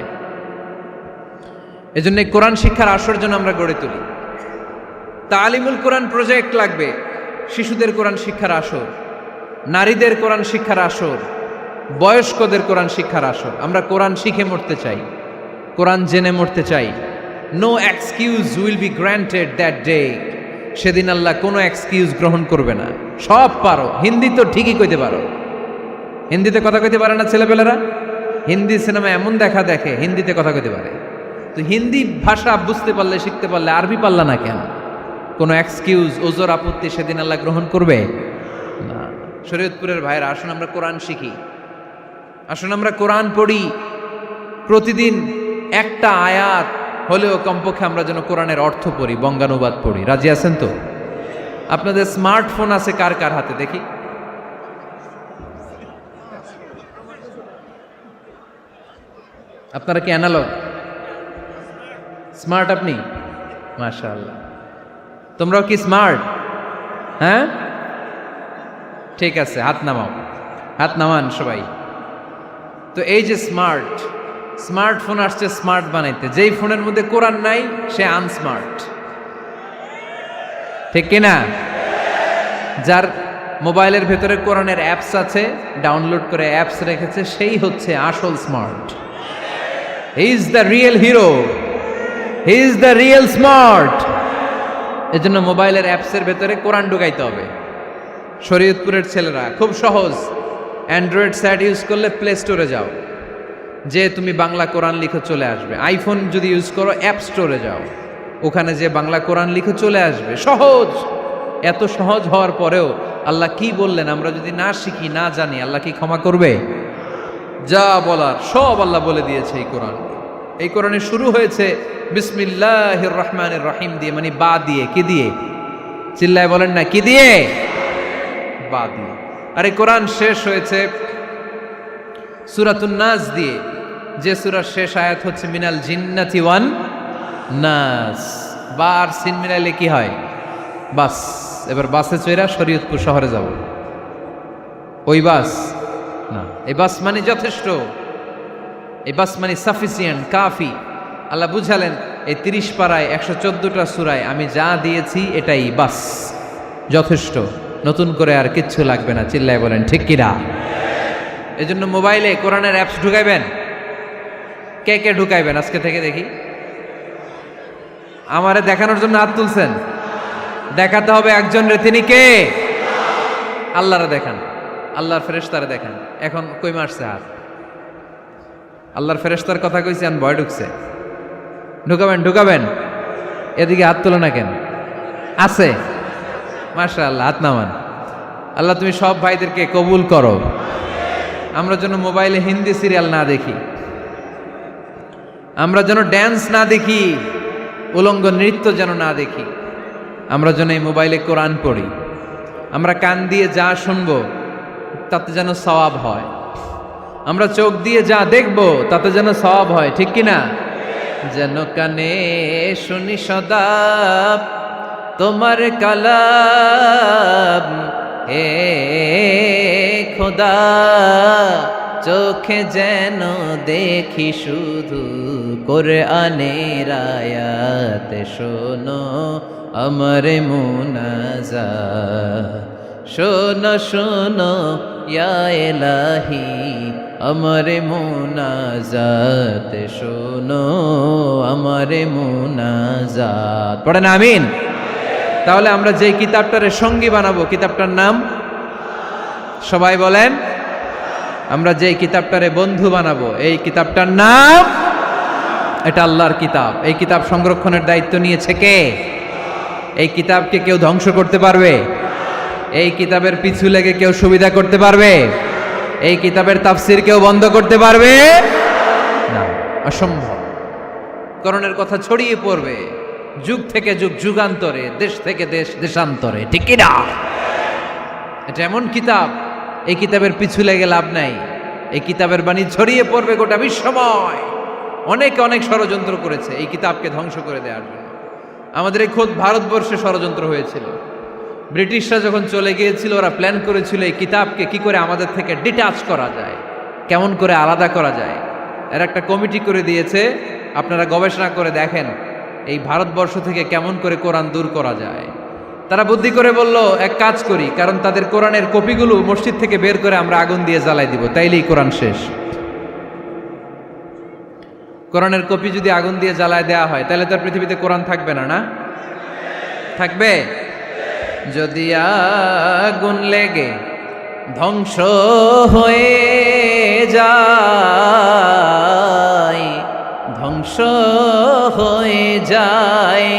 S1: এজন্য কোরআন শিক্ষার আসর জন্য আমরা গড়ে তুলি। তালিমুল কোরআন প্রজেক্ট লাগবে, শিশুদের কোরআন শিক্ষার আসর, নারীদের কোরআন শিক্ষার আসর, বয়স্কদের কোরআন শিক্ষার আসর। আমরা কোরআন শিখে মরতে চাই, কোরআন জেনে মরতে চাই। No excuse will be granted that day. সেদিন আল্লাহ কোনো এক্সকিউজ গ্রহণ করবে না। সব পারো, হিন্দি তো ঠিকই কইতে পারো, হিন্দিতে কথা কইতে পারে না ছেলেপেলেরা? হিন্দি সিনেমা এমন দেখা দেখে হিন্দিতে কথা কইতে পারে। তো হিন্দি ভাষা বুঝতে পারলে, শিখতে পারলে আরবি পারলা না কেন? কোনো এক্সকিউজ, ওজোর, আপত্তি সেদিন আল্লাহ গ্রহণ করবে না। শরীয়তপুরের ভাইরা, আসুন আমরা কোরআন শিখি, আসুন আমরা কোরআন পড়ি। প্রতিদিন একটা আয়াত হলেও কমপক্ষে আমরা যেন কোরআনের অর্থ পড়ি, বঙ্গানুবাদ পড়ি। রাজি আছেন তো? আপনাদের স্মার্টফোন আছে কার কার হাতে দেখি? আপনারা কি অ্যানালগ? স্মার্ট আপনি? মাশাআল্লাহ। তোমরাও কি স্মার্ট? হ্যাঁ, ঠিক আছে, হাত নামাও, হাত নামান সবাই। তো এই যে স্মার্টফোন আসছে স্মার্ট বানাইতে, যেই ফোনের মধ্যে কোরআন নাই সে আনস্মার্ট, ঠিক কিনা? যার মোবাইলের ভেতরে কোরআনের অ্যাপস আছে, ডাউনলোড করে অ্যাপস রেখেছে, সেই হচ্ছে আসল smart. He is the real hero, he is the real smart. এজন্য মোবাইলের অ্যাপসের ভেতরে কোরআন ঢুকাইতে হবে। শরীয়তপুরের ছেলেরা খুব সহজ, অ্যান্ড্রয়েড স্যাট ইউজ করলে প্লে স্টোরে যাও, যে তুমি বাংলা কোরআন লিখে চলে আসবে। আইফোন যদি ইউজ করো অ্যাপ স্টোরে যাও, ওখানে যে বাংলা কোরআন লিখে চলে আসবে। সহজ। এত সহজ হওয়ার পরেও আল্লাহ কি বললেন আমরা যদি না শিখি, না জানি, আল্লাহ কি ক্ষমা করবে? যা বলার সব আল্লাহ বলে দিয়েছে এই কোরআন। এই কোরআনে শুরু হয়েছে বিসমিল্লাহির রহমানির রহিম দিয়ে, মানে বা দিয়ে। কি দিয়ে? চিল্লায় বলেন না, কি দিয়ে? বা দিয়ে। আর এই কোরআন শেষ হয়েছে সূরাতুন নাস দিয়ে, যে সূরার শেষ আয়াত হচ্ছে মিনাল জিন্নাতি ওয়ান নাস। বা আর সিন মিলাইলে কি হয়? বাস। এবার বাসে চড়া শরীয়তপুর শহরে যাব। ওই বাস না, এই বাস মানে যথেষ্ট, এই বাস মানে সাফিসিয়েন্ট, কাফি। আল্লাহ বুঝালেন এই 30 পারায় 114টা সূরায় আমি যা দিয়েছি এটাই বাস, যথেষ্ট, নতুন করে আর কিচ্ছু লাগবে না। চিল্লায় বলেন ঠিক কিনা? এই জন্য মোবাইলে কোরআনের অ্যাপস ঢুকাইবেন। কে কে ঢুকাইবেন আজকে থেকে দেখি? আমারে দেখানোর জন্য হাত তুলছেন? দেখাতে হবে একজন রে, তিনি কে? আল্লাহরে দেখান, আল্লাহর ফেরেশতারে দেখান। এখন কই মারছে হাত? আল্লাহর ফেরেশতার কথা কইছি, আন ভয় ঢুকছে। ঢুকাবেন, ঢুকাবেন। এদিকে হাত তোলো না কেন? আছে? মাশাআল্লাহ, হাত নামান। আল্লাহ তুমি সব ভাইদেরকে কবুল করো। আমরা যেন মোবাইলে হিন্দি সিরিয়াল না দেখি, আমরা যেন ড্যান্স না দেখি, উলঙ্গ নৃত্য যেন না দেখি। আমরা যেন এই মোবাইলে কোরআন পড়ি। আমরা কান দিয়ে যা শুনবো তাতে যেন সওয়াব হয়। আমরা চোখ দিয়ে যা দেখবো তাতে যেন সওয়াব হয়, ঠিক কিনা? যেন কানে শুনি সদা তোমার কালাম, হে খোদা চোখে যেন দেখি শুধু কোরআনের আয়াত। শোনো আমার মুনাজাত, শোনো শোনো ইয়া ইলাহি আমার মুনাজাত, শোনো আমার মুনাজাত। পড়েন আমিন। তাহলে আমরা যে কিতাবটারে সঙ্গী বানাবো, কিতাবটার নাম সবাই বলেন। আমরা যে কিতাবটারে বন্ধু বানাবো, এই কিতাবটার নাম, এটা আল্লাহর কিতাব। এই কিতাব সংরক্ষণের দায়িত্ব নিয়েছে কে? এই কিতাবকে কেউ ধ্বংস করতে পারবে? এই কিতাবের পিছু লেগে কেউ সুবিধা করতে পারবে? এই কিতাবের তাফসির কেউ বন্ধ করতে পারবে না, অসম্ভব। কোরআনের কথা ছড়িয়ে পড়বে, যুগ থেকে যুগ যুগান্তরে, দেশ থেকে দেশ দেশান্তরে, ঠিক কি না? এটা এমন কিতাব, এই কিতাবের পিছু লেগে লাভ নাই। এই কিতাবের বাণী ছড়িয়ে পড়বে গোটা বিশ্বময়। অনেকে অনেক ষড়যন্ত্র করেছে এই কিতাবকে ধ্বংস করে দেওয়ার জন্য। আমাদের এই খোদ ভারতবর্ষে ষড়যন্ত্র হয়েছিল। ব্রিটিশরা যখন চলে গিয়েছিল, ওরা প্ল্যান করেছিল এই কিতাবকে কি করে আমাদের থেকে ডিটাচ করা যায়, কেমন করে আলাদা করা যায়। এর একটা কমিটি করে দিয়েছে, আপনারা গবেষণা করে দেখেন এই ভারতবর্ষ থেকে কেমন করে কোরআন দূর করা যায়। তারা বুদ্ধি করে বলল, এক কাজ করি, কারণ তাদের কোরআনের কপিগুলো মসজিদ থেকে বের করে আমরা আগুন দিয়ে জ্বালাই দিব, তাইলেই কোরআন শেষ। কোরআনের কপি যদি আগুন দিয়ে জ্বালায় দেওয়া হয়, তাহলে তার পৃথিবীতে কোরআন থাকবে না, না থাকবে? যদি আগুন লেগে ধ্বংস হয়ে যায়, ধ্বংস হয়ে যায়,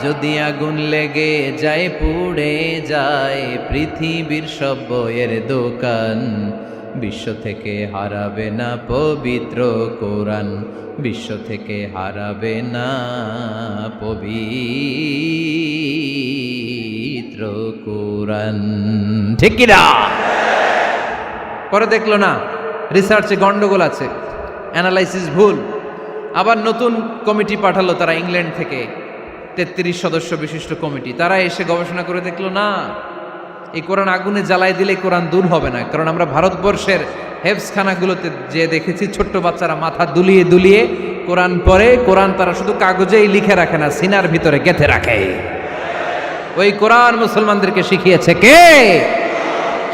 S1: যদি আগুন লেগে যায় পুড়ে যায় পৃথিবীর সব বইয়ের দোকান, বিশ্ব থেকে হারাবে না পবিত্র কোরআন, বিশ্ব থেকে হারাবে না পবিত্র কোরআন, ঠিক কি না? পরে দেখলো না রিসার্চে গন্ডগোল আছে, অ্যানালাইসিস ভুল। আবার নতুন কমিটি পাঠালো তারা ইংল্যান্ড থেকে, 33 সদস্য বিশিষ্ট কমিটি। তারা এসে গবেষণা করে দেখলো না, এই কোরআন আগুনে জ্বালাই দিলে কোরআন দূর হবে না। কারণ আমরা ভারতবর্ষের হেফজখানাগুলোতে যে দেখেছি, ছোট্ট বাচ্চারা মাথা দুলিয়ে দুলিয়ে কোরআন পড়ে। কোরআন তারা শুধু কাগজেই লিখে রাখে না, সিনার ভিতরে গেঁথে রাখে। ওই কোরআন মুসলমানদেরকে শিখিয়েছে কে?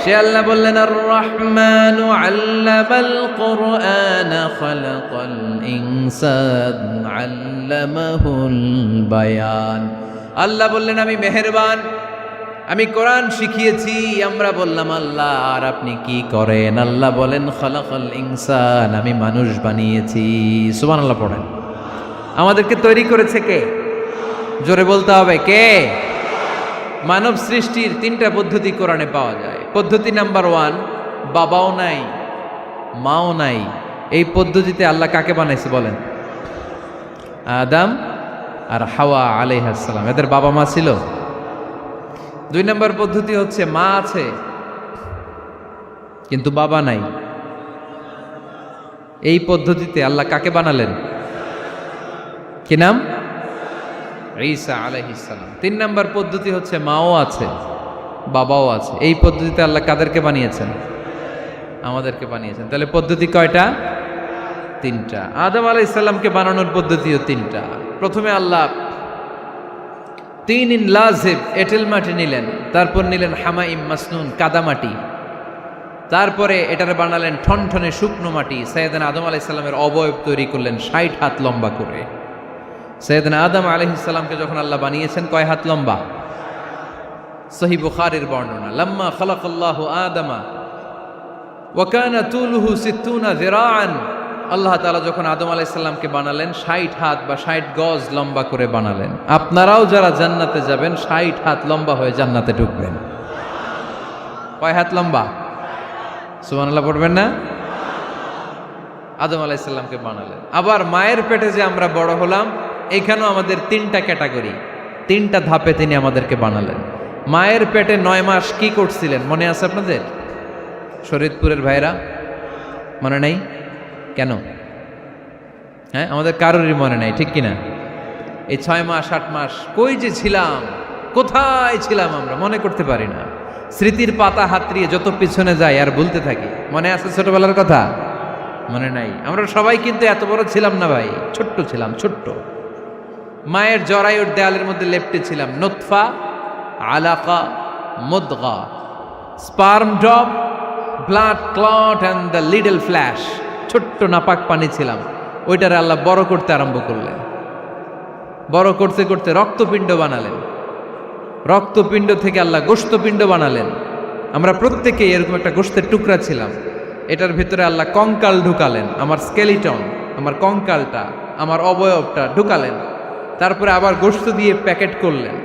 S1: সে আল্লাহ বললেন, আর রহমানু আল্লামাল কোরআন খালাকাল ইনসান আল্লামাহুল বায়ান। আল্লাহ বললেন, আমি মেহেরবান, আমি কোরআন শিখিয়েছি। আমরা বললাম, আল্লাহ আর আপনি কি করেন? আল্লাহ বলেন, খালাকাল ইনসান, আমি মানুষ বানিয়েছি। সুবহানাল্লাহ পড়েন। আমাদেরকে তৈরি করেছে কে? জোরে বলতে হবে, কে? মানব সৃষ্টির 3টা পদ্ধতি কোরআনে পাওয়া যায়। পদ্ধতি নাম্বার 1, বাবাও নাই মাও নাই। এই পদ্ধতিতে আল্লাহ কাকে বানাইছে বলেন? আদম আর হাওয়া আলাইহিস সালাম, এদের বাবা মা ছিল। 2 নম্বর পদ্ধতি হচ্ছে মা আছে কিন্তু বাবা নাই। এই পদ্ধতিতে আল্লাহ কাকে বানালেন? কি নাম? ঈসা আলাইহিস সালাম। 3 নম্বর পদ্ধতি হচ্ছে মাও আছে বাবাও আছে। এই পদ্ধতিতে আল্লাহ কাদেরকে বানিয়েছেন? আমাদেরকে বানিয়েছেন। তাহলে পদ্ধতি কয়টা? 3টা। আদম আলাইহিস সালামকে বানানোর পদ্ধতিও 3টা। প্রথমে আল্লাহ 3 লাজিব এঁটেল মাটি নিলেন, তারপর নিলেন হামাইম মাসনুন কাদামাটি, তারপরে এটারে বানালেন ঠনঠনে শুকনো মাটি। সাইয়েদনা আদম আলাইহিস সালামের অবয়ব তৈরি করলেন 60 হাত লম্বা করে। সাইয়েদনা আদম আলাইহিস সালামকে যখন আল্লাহ বানিয়েছেন, কয় হাত লম্বা? সহিহ বুখারীর বর্ণনা, লাম্মা খালাকাল্লাহু আদামা ওয়া কানা তুলুহু 60 যিরাআন। আল্লাহ তাআলা যখন আদম আলাইহিস সালামকে বানালেন, 60 হাত বা 60 গজ লম্বা করে বানালেন। আপনারাও যারা জান্নাতে যাবেন, 60 হাত লম্বা হয়ে জান্নাতে ঢুকবেন। কয় হাত লম্বা? সুবহানাল্লাহ পড়বেন না? আদম আলাইহিস সালামকে বানালেন। আবার মায়ের পেটে যে আমরা বড় হলাম, এখানেও আমাদের 3টা ক্যাটাগরি, 3টা ধাপে তিনি আমাদেরকে বানালেন। মায়ের পেটে 9 মাস কি করছিলেন মনে আছে আপনাদের? শরীয়তপুরের ভাইরা মনে নাই কেন? হ্যাঁ, আমাদের কারোরই মনে নাই, ঠিক কিনা? এই 6 মাস 8 মাস কই যে ছিলাম, কোথায় ছিলাম আমরা মনে করতে পারি না। স্মৃতির পাতা হাতড়িয়ে যত পিছনে যাই আর ভুলতে থাকি। মনে আছে ছোটবেলার কথা? মনে নাই। আমরা সবাই কিন্তু এত বড় ছিলাম না ভাই, ছোট্ট ছিলাম, ছোট্ট। মায়ের জরায়ুর দেয়ালের মধ্যে লেপ্টে ছিলাম। নুতফা, আলাকা, মুদগা, sperm drop, blood clot and the little flesh. ছোট্ট নাপাক পানি ছিলাম। ওইটারে আল্লাহ বড় করতে আরম্ভ করলেন। বড় করতে করতে রক্তপিণ্ড বানালেন। রক্তপিণ্ড থেকে আল্লাহ গোশতপিণ্ড বানালেন। আমরা প্রত্যেকেই এরকম একটা গোশতের টুকরা ছিলাম। এটার ভিতরে আল্লাহ কঙ্কাল ঢুকালেন, আমার স্কেলিটন, আমার কঙ্কালটা, আমার অবয়বটা ঢুকালেন। তারপরে আবার গোশত দিয়ে প্যাকেট করলেন,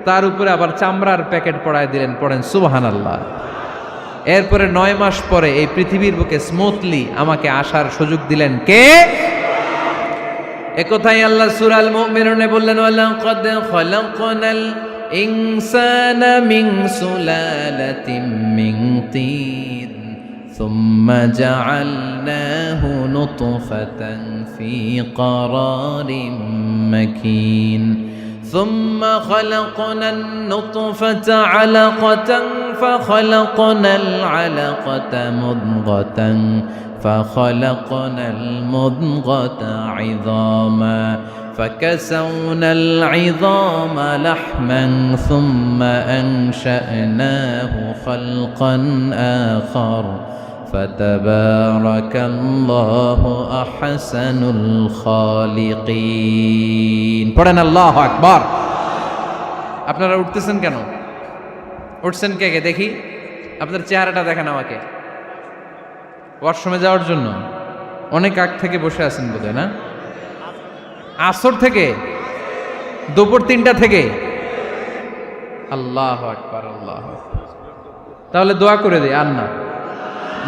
S1: তার উপরে আবার চামড়ার প্যাকেট পড়ায় দিলেন। পড়েন সুবহানাল্লাহ। এরপরে 9 মাস পরে এই পৃথিবীর বুকে স্মুথলি আমাকে আসার সুযোগ দিলেন কে? একথাই আল্লাহ সূরা আল মুমিনুনে বললেন, ওয়ালাকাদ খালাকনাল ইনসানা মিন সুলালাতিন মিন তিন সুম্মা জাআলনাহু নুতফাতান ফি ক্বারারিন মাকিন ثم خلقنا النطفة علقة فخلقنا العلقة مضغة فخلقنا المضغة عظاما فكسونا العظام لحما ثم أنشأناه خلقا آخر فتبارك الله أحسن الخالقين পড়েন আল্লাহু আকবার। আপনারা উঠতেছেন কেন? উঠছেন কে কে দেখি? আপনার চেহারাটা দেখেন আমাকে। ওয়াশরুমে যাওয়ার জন্য অনেক আগ থেকে বসে আছেন বোধহয়, না? আসর থেকে, দুপুর 3টা থেকে। আল্লাহু আকবার, আল্লাহু আকবার। তাহলে দোয়া করে দেই। আর না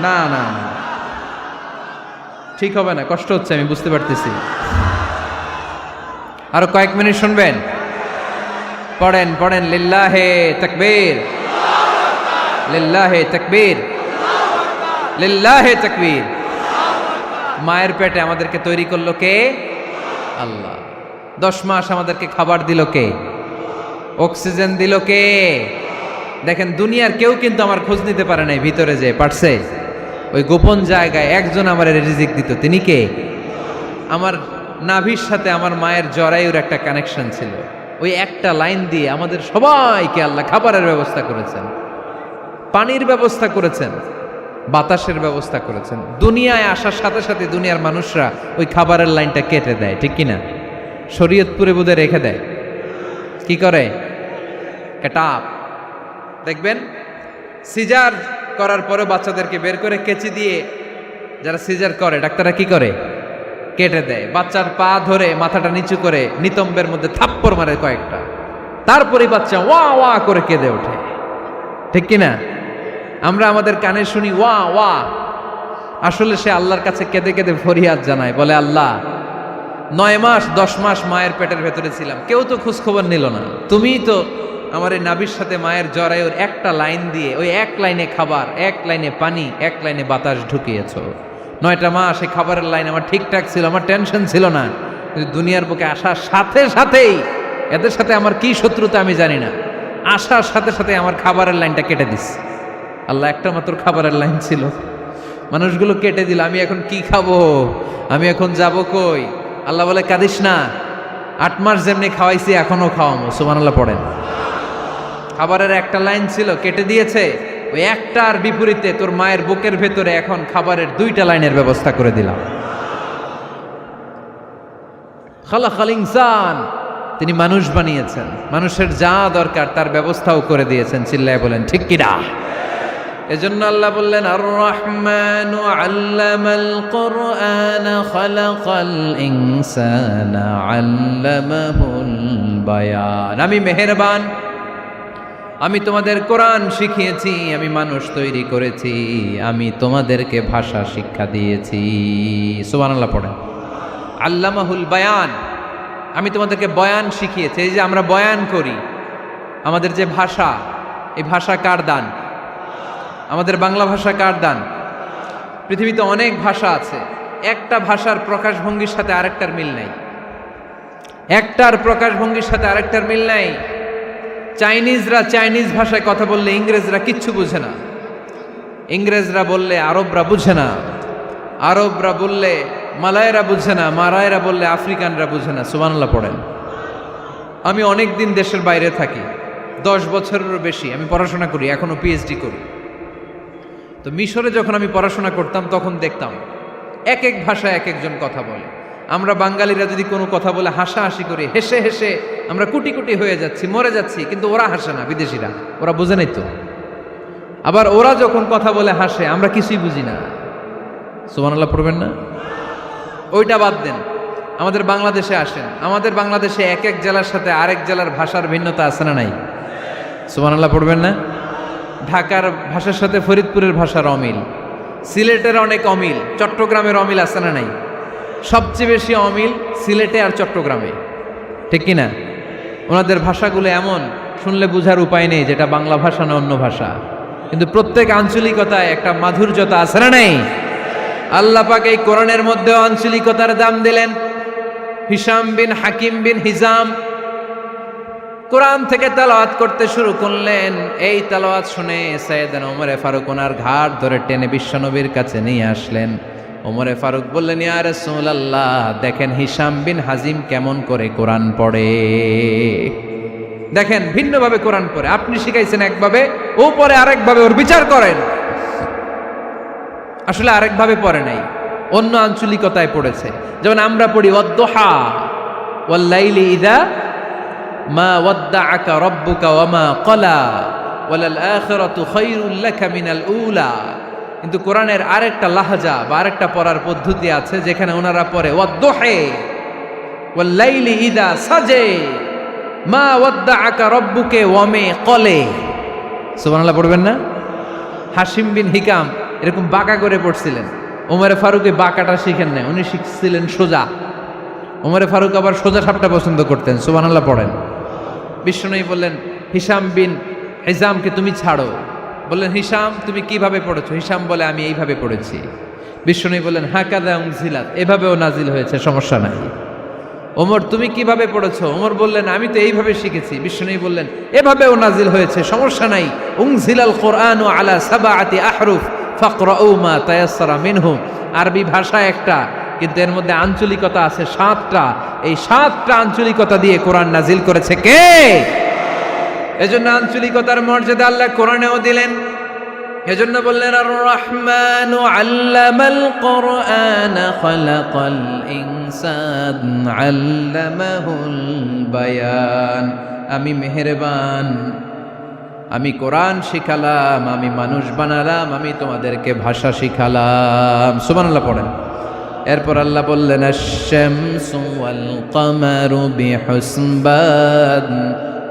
S1: না না না, ঠিক হবে না, কষ্ট হচ্ছে, আমি বুঝতে পারতেছি। আরো কয়েক মিনিট শুনবেন? পড়েন পড়েন, লিল্লাহে তাকবীর, লিল্লাহে তাকবীর, লিল্লাহে তাকবীর। মায়ের পেটে আমাদেরকে তৈরি করলো কে? আল্লাহ। 10 মাস আমাদেরকে খাবার দিল কে? অক্সিজেন দিল কে? দেখেন, দুনিয়ার কেউ কিন্তু আমার খোঁজ নিতে পারে নাই ভিতরে, যে পারছে ওই গোপন জায়গায় একজন আমার রিজিক দিত। তিনি কে? আমার নাভির সাথে আমার মায়ের জরায়ুর একটা কানেকশন ছিল। ওই একটা লাইন দিয়ে আমাদের সবাইকে আল্লাহ খাবারের ব্যবস্থা করেছেন, পানির ব্যবস্থা করেছেন, বাতাসের ব্যবস্থা করেছেন। দুনিয়ায় আসার সাথে সাথে দুনিয়ার মানুষরা ওই খাবারের লাইনটা কেটে দেয়, ঠিক কিনা? শরীয়তপুরে বোধে রেখে দেয়। কি করে? কাটাপ। দেখবেন সিজার করার পরে বাচ্চাদেরকে বের করে কেচি দিয়ে, যারা সিজার করে ডাক্তাররা কি করে? কেটে দেয়। বাচ্চার পা ধরে মাথাটা নিচু করে নিতম্বের মধ্যে থাপ্পড় মারে কয়েকটা, তারপরে বাচ্চা ওয়া ওয়া করে কেঁদে ওঠে, ঠিক কিনা? আমরা আমাদের কানে শুনি ওয়া ওয়া, আসলে সে আল্লাহর কাছে কেঁদে কেঁদে ফরিয়াদ জানায়, বলে আল্লাহ 9 মাস 10 মাস মায়ের পেটের ভেতরে ছিলাম, কেউ তো খোঁজ খবর নিল না, তুমিই তো আমার এই নাভির সাথে মায়ের জরায়ুর একটা লাইন দিয়ে, ওই এক লাইনে খাবার, এক লাইনে পানি, এক লাইনে বাতাস ঢুকিয়েছো। 9টা মাস এই খাবারের লাইন আমার ঠিকঠাক ছিল, আমার টেনশন ছিল না। কিন্তু দুনিয়ার বুকে আসার সাথে সাথেই, এদের সাথে আমার কি শত্রুতা আমি জানি না, আসার সাথে সাথে আমার খাবারের লাইনটা কেটে দিস। আল্লাহ একটা মাত্র খাবারের লাইন ছিল, মানুষগুলো কেটে দিল। আমি এখন কি খাবো? আমি এখন যাব কই? আল্লাহ বলে কাঁদিস না, 8 মাস যেমনি খাওয়াইছি এখনো খাওয়াবো। সুবহানাল্লাহ পড়েন। খাবারের একটা লাইন ছিল, কেটে দিয়েছে। ওই একটার বিপরীতে তোর মায়ের বুকের ভেতরে এখন খাবারের 2টা লাইনের ব্যবস্থা করে দিলাম। খালাকাল ইনসান, তিনি মানুষ বানিয়েছেন, মানুষের যা দরকার তার ব্যবস্থাও করে দিয়েছেন। চিল্লায় বলেন ঠিক কিনা? এজন্য আল্লাহ বললেন, আর রহমানু আল্লামাল কুরআন খালাকাল ইনসানা আল্লামাহুল বায়ান। আমি মেহেরবান, আমি তোমাদের কোরআন শিখিয়েছি, আমি মানুষ তৈরি করেছি, আমি তোমাদেরকে ভাষা শিক্ষা দিয়েছি। সুবহানাল্লাহ পড়েন। আল্লামাহুল বায়ান, আমি তোমাদেরকে বয়ান শিখিয়েছি। এই যে আমরা বয়ান করি, আমাদের যে ভাষা, এই ভাষা কার দান? আমাদের বাংলা ভাষা কার দান? পৃথিবীতে অনেক ভাষা আছে, একটা ভাষার প্রকাশভঙ্গির সাথে আরেকটার মিল নাই, একটার প্রকাশভঙ্গির সাথে আরেকটার মিল নাই। চাইনিজরা চাইনিজ ভাষায় কথা বললে ইংরেজরা কিচ্ছু বুঝে না, ইংরেজরা বললে আরবরা বুঝে না, আরবরা বললে মালায়রা বুঝে না, মারায়রা বললে আফ্রিকানরা বুঝে না। সুবহানাল্লাহ পড়েন। আমি অনেক দিন দেশের বাইরে থাকি, 10 বছরেরও বেশি আমি পড়াশোনা করি, এখনো পিএইচডি করি। তো মিশরে যখন আমি পড়াশোনা করতাম তখন দেখতাম এক এক ভাষায় এক একজন কথা বলে। আমরা বাঙালিরা যদি কোনো কথা বলে হাসাহাসি করি, হেসে হেসে আমরা কুটি কুটি হয়ে যাচ্ছি, মরে যাচ্ছি, কিন্তু ওরা হাসে না, বিদেশিরা, ওরা বুঝে নাই তো। আবার ওরা যখন কথা বলে হাসে, আমরা কিছুই বুঝি না। সুবহানাল্লাহ পড়বেন না? ওইটা বাদ দেন, আমাদের বাংলাদেশে আসেন, আমাদের বাংলাদেশে এক এক জেলার সাথে আরেক জেলার ভাষার ভিন্নতা আছে না নাই? সুবহানাল্লাহ পড়বেন না? ঢাকার ভাষার সাথে ফরিদপুরের ভাষার অমিল, সিলেটের অনেক অমিল, চট্টগ্রামের অমিল আছে না নাই? সবচেয়ে বেশি অমিল সিলেটে আর চট্টগ্রামে, ঠিক কিনা? ওনাদের ভাষাগুলো এমন, শুনলে বোঝার উপায় নেই যেটা বাংলা ভাষা না অন্য ভাষা, কিন্তু প্রত্যেক আঞ্চলিকতায় একটা মাধুর্যতা আছে না নেই? আল্লাহ পাক এই কোরআনের মধ্যে আঞ্চলিকতার দাম দিলেন। হিশাম বিন হাকিম বিন হিজাম কোরআন থেকে তেলাওয়াত করতে শুরু করলেন। এই তেলাওয়াত শুনে সাইয়েদনা ওমরে ফারুক ওনার ঘাট ধরে টেনে বিশ্বনবীর কাছে নিয়ে আসলেন। ওমরে ফারুক বললেন, ইয়া রাসূলুল্লাহ, দেখেন হিশাম বিন হাজিম কেমন করে কোরআন পড়ে। দেখেন ভিন্নভাবে কোরআন পড়ে, আপনি শিখাইছেন একভাবে, ও পড়ে আরেকভাবে, ওর বিচার করেন। আসলে আরেকভাবে পড়ে নাই, অন্য আঞ্চলিকতায় পড়েছে। যেমন আমরা পড়ি ওয়াদ-দুহা ওয়াল লাইলি ইযা মা ওয়াদ্দাআকা রাব্বুকা ওয়া মা ক্বালা ওয়ালাল আখিরাতু খায়রুল লাকা মিনাল উলা। কিন্তু কোরআনের আরেকটা লাহজা বা আরেকটা পড়ার পদ্ধতি আছে, যেখানে ওনারা পড়ে ওয়াদ-দুহা ওয়াল লাইলি ইযা সাজে মা ওয়াদ্দাআকা রাব্বুকা ওয়া মা ক্বালা। সুবহানাল্লাহ পড়বেন না? হাশিম বিন হিকাম এরকম বাঁকা করে পড়ছিলেন। ওমরে ফারুকে বাঁকাটা শিখেন না, উনি শিখছিলেন সোজা। ওমরে ফারুক আবার সোজা সাপটা পছন্দ করতেন। সুবহানাল্লাহ পড়েন। বিশ্বনবী বললেন, হিশাম বিন হিজামকে তুমি ছাড়ো। বললেন, হিশাম তুমি কিভাবে পড়েছো? হিশাম বলে, আমি এইভাবে পড়েছি। বিশ্বনবী বললেন, হাকাযা উনজিলাত, এভাবেও নাজিল হয়েছে, সমস্যা নাই। ওমর তুমি কিভাবে পড়েছো? ওমর বললেন, আমি তো এইভাবে শিখেছি। বিশ্বনবী বললেন, এভাবেও নাজিল হয়েছে, সমস্যা নাই। উনজিলাল কোরআনু আলা সাবআতি আহরুফ ফাকরাউ মা তায়াসসারা মিনহু। আরবি ভাষা একটা, কিন্তু এর মধ্যে আঞ্চলিকতা আছে 7টা। এই 7টা আঞ্চলিকতা দিয়ে কোরআন নাজিল করেছে কে? এজন্য আঞ্চলিকতার মর্যাদা আল্লাহ কোরআনেও দিলেন। এজন্য বললেন, আর রহমানু আল্লামাল কোরআন খালাকাল ইনসান আল্লামাহুল বায়ান। আমি মেহেরবান, আমি কোরআন শিখালাম, আমি মানুষ বানালাম, আমি তোমাদেরকে ভাষা শিখালাম। সুবহানাল্লাহ পড়েন। এরপর আল্লাহ বললেন, আশ-শামসু ওয়াল কামারু বিহুসবান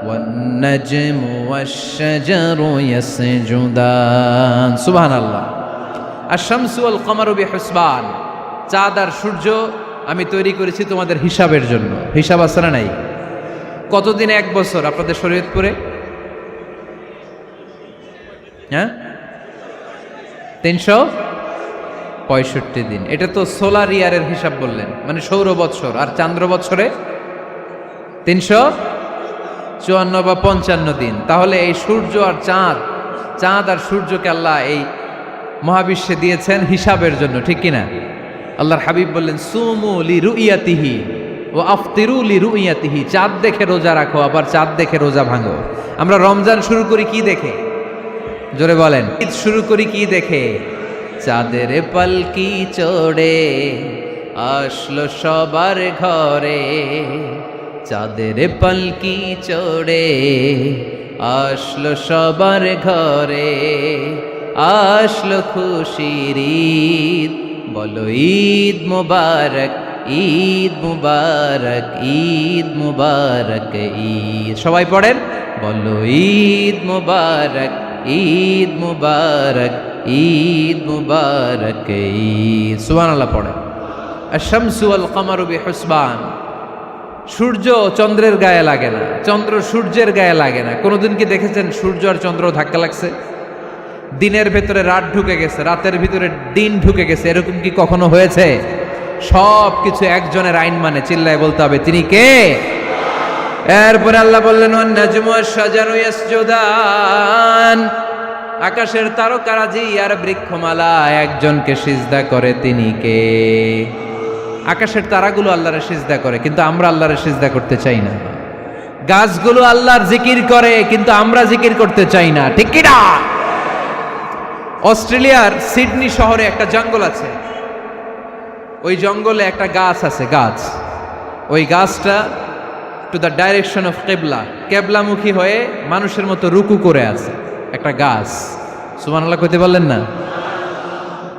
S1: ওয়ান নাজমু ওয়াশ-শাজারু ইয়াসজুদান। সুবহানাল্লাহ। আশ-শামসু ওয়াল কামারু বিহুসবান, চাঁদ আর সূর্য আমি তৈরি করেছি তোমাদের হিসাবের জন্য। হিসাব আছে না নাই? কতদিন এক বছর আপনাদের শরীয়তপুরে? হ্যাঁ, 365 দিন। এটা তো সোলার ইয়ারের হিসাব বললেন, মানে সৌর বৎসর। আর চান্দ্র বৎসরে 354 বা 55 দিন। তাহলে এই সূর্য আর চাঁদ, চাঁদ আর সূর্যকে আল্লাহ এই মহাবিশ্বে দিয়েছেন হিসাবের জন্য, ঠিক কিনা? আল্লাহর হাবিব বললেন, সুমু লিরুইয়াতিহি ওয়া আফতিরু লিরুইয়াতিহি। চাঁদ দেখে রোজা রাখো, আবার চাঁদ দেখে রোজা ভাঙো। আমরা রমজান শুরু করি কি দেখে? জোরে বলেন। ঈদ শুরু করি কি দেখে? চাঁদের পালকি চড়ে আসলো সবার ঘরে, চাঁদের পালকি চড়ে আসলো সবার ঘরে, আসলো খুশির ঈদ, বলো ঈদ মুবারক, ঈদ মুবারক, ঈদ মুবারক ঈদ। সবাই পড়েন, বলো ঈদ মুবারক, ঈদ মুবারক, ঈদ মুবারক ঈদ। সুবহানাল্লাহ পড়েন। আশ-শামসু ওয়াল কামারু বিহুসবান, সূর্য চন্দ্রের গায়ে লাগে না, চন্দ্র সূর্যের গায়ে লাগে না। কোনোদিন কি দেখেছেন সূর্য আর চন্দ্র ধাক্কা লাগছে? দিনের ভেতরে রাত ঢুকে গেছে, রাতের ভিতরে দিন ঢুকে গেছে, এরকম কি কখনো হয়েছে? সব কিছু একজনের আইন মানে, চিল্লায় বলতে হবে, তিনি কে? এরপরে আল্লাহ বললেন, ওয়ান নাজমু ওয়াশ-শাজারু ইয়াসজুদান, আকাশের তারকারাজি আর বৃক্ষমালা একজনকে সিজদা করে, তিনি কে? আকাশের তারাগুলো আল্লাহরে সিজদা করে, কিন্তু আমরা আল্লাহরে সিজদা করতে চাই না। গাছগুলো আল্লাহর জিকির করে, কিন্তু আমরা জিকির করতে চাই না, ঠিক কি না? অস্ট্রেলিয়ার সিডনি শহরে একটা জঙ্গল আছে। ওই জঙ্গলে একটা গাছ আছে, গাছ। ওই গাছটা টু দ্য ডাইরেকশন অফ কেবলা, কেবলামুখী হয়ে মানুষের মতো রুকু করে আছে একটা গাছ। সুবহানাল্লাহ কইতে বললেন না?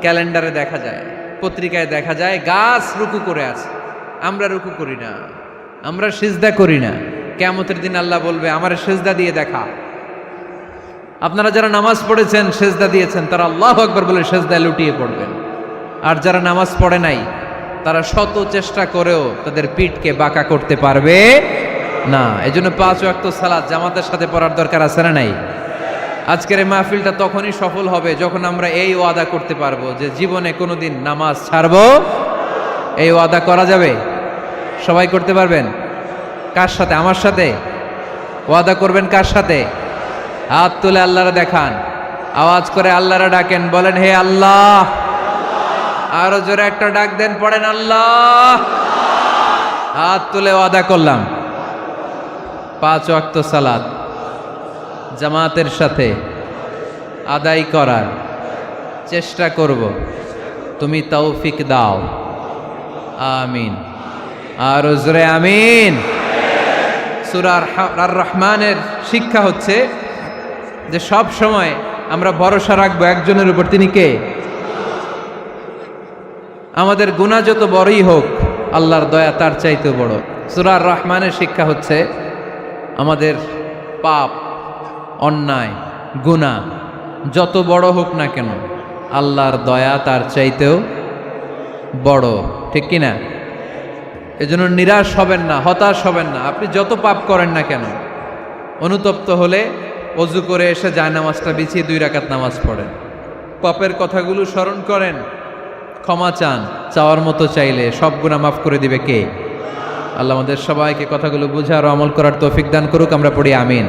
S1: ক্যালেন্ডারে দেখা যায়, পত্রিকায় দেখা যায়, গাছ রুকু করে আছে। আমরা রুকু করি না, আমরা সিজদা করি না। কিয়ামতের দিন আল্লাহ বলবে, আমার সিজদা দিয়ে দেখা। আপনারা যারা নামাজ পড়েছেন, সিজদা দিয়েছেন, তারা আল্লাহু আকবার বলে সিজদায় লুটিয়ে পড়বেন। আর যারা নামাজ পড়ে নাই, তারা শত চেষ্টা করেও তাদের পিঠকে বাঁকা করতে পারবে না। এজন্য 5 ওয়াক্ত সালাত জামাতের সাথে পড়ার দরকার আছে না নাই? আজকের এই মাহফিলটা তখনই সফল হবে যখন আমরা এই ওয়াদা করতে পারবো যে জীবনে কোনোদিন নামাজ ছাড়বো। এই ওয়াদা করা যাবে? সবাই করতে পারবেন? কার সাথে? আমার সাথে ওয়াদা করবেন? কার সাথে? হাত তুলে আল্লাহরা দেখান, আওয়াজ করে আল্লাহরা ডাকেন, বলেন হে আল্লাহ। আরো জোরে একটা ডাক দেন, পড়েন আল্লাহ। হাত তুলে ওয়াদা করলাম 5 ওয়াক্ত সালাত জামাতের সাথে আদায় করার চেষ্টা করব, তুমি তৌফিক দাও, আমিন। আর জোরে আমিন। সূরা আর রহমানের শিক্ষা হচ্ছে যে সব সময় আমরা ভরসা রাখবো একজনের উপর, তিনি কে? আমাদের গুনাহ যত বড়ই হোক আল্লাহর দয়া তার চাইতেও বড়। সূরা আর রহমানের শিক্ষা হচ্ছে আমাদের পাপ, অন্যায়, গুনাহ যত বড় হোক না কেন আল্লাহর দয়া তার চাইতেও বড়, ঠিক কিনা? এজন্য নিরাশ হবেন না, হতাশ হবেন না। আপনি যত পাপ করেন না কেন, অনুতপ্ত হলে ওযু করে এসে জায়নামাজটা বিছিয়ে 2 রাকাত নামাজ পড়েন, পাপের কথাগুলো স্মরণ করেন, ক্ষমা চান, চাওয়ার মতো চাইলে সব গুনাহ মাফ করে দিবে কে? আল্লাহ আমাদের সবাইকে কথাগুলো বুঝার ও আমল করার তৌফিক দান করুক। আমরা পড়ি আমিন।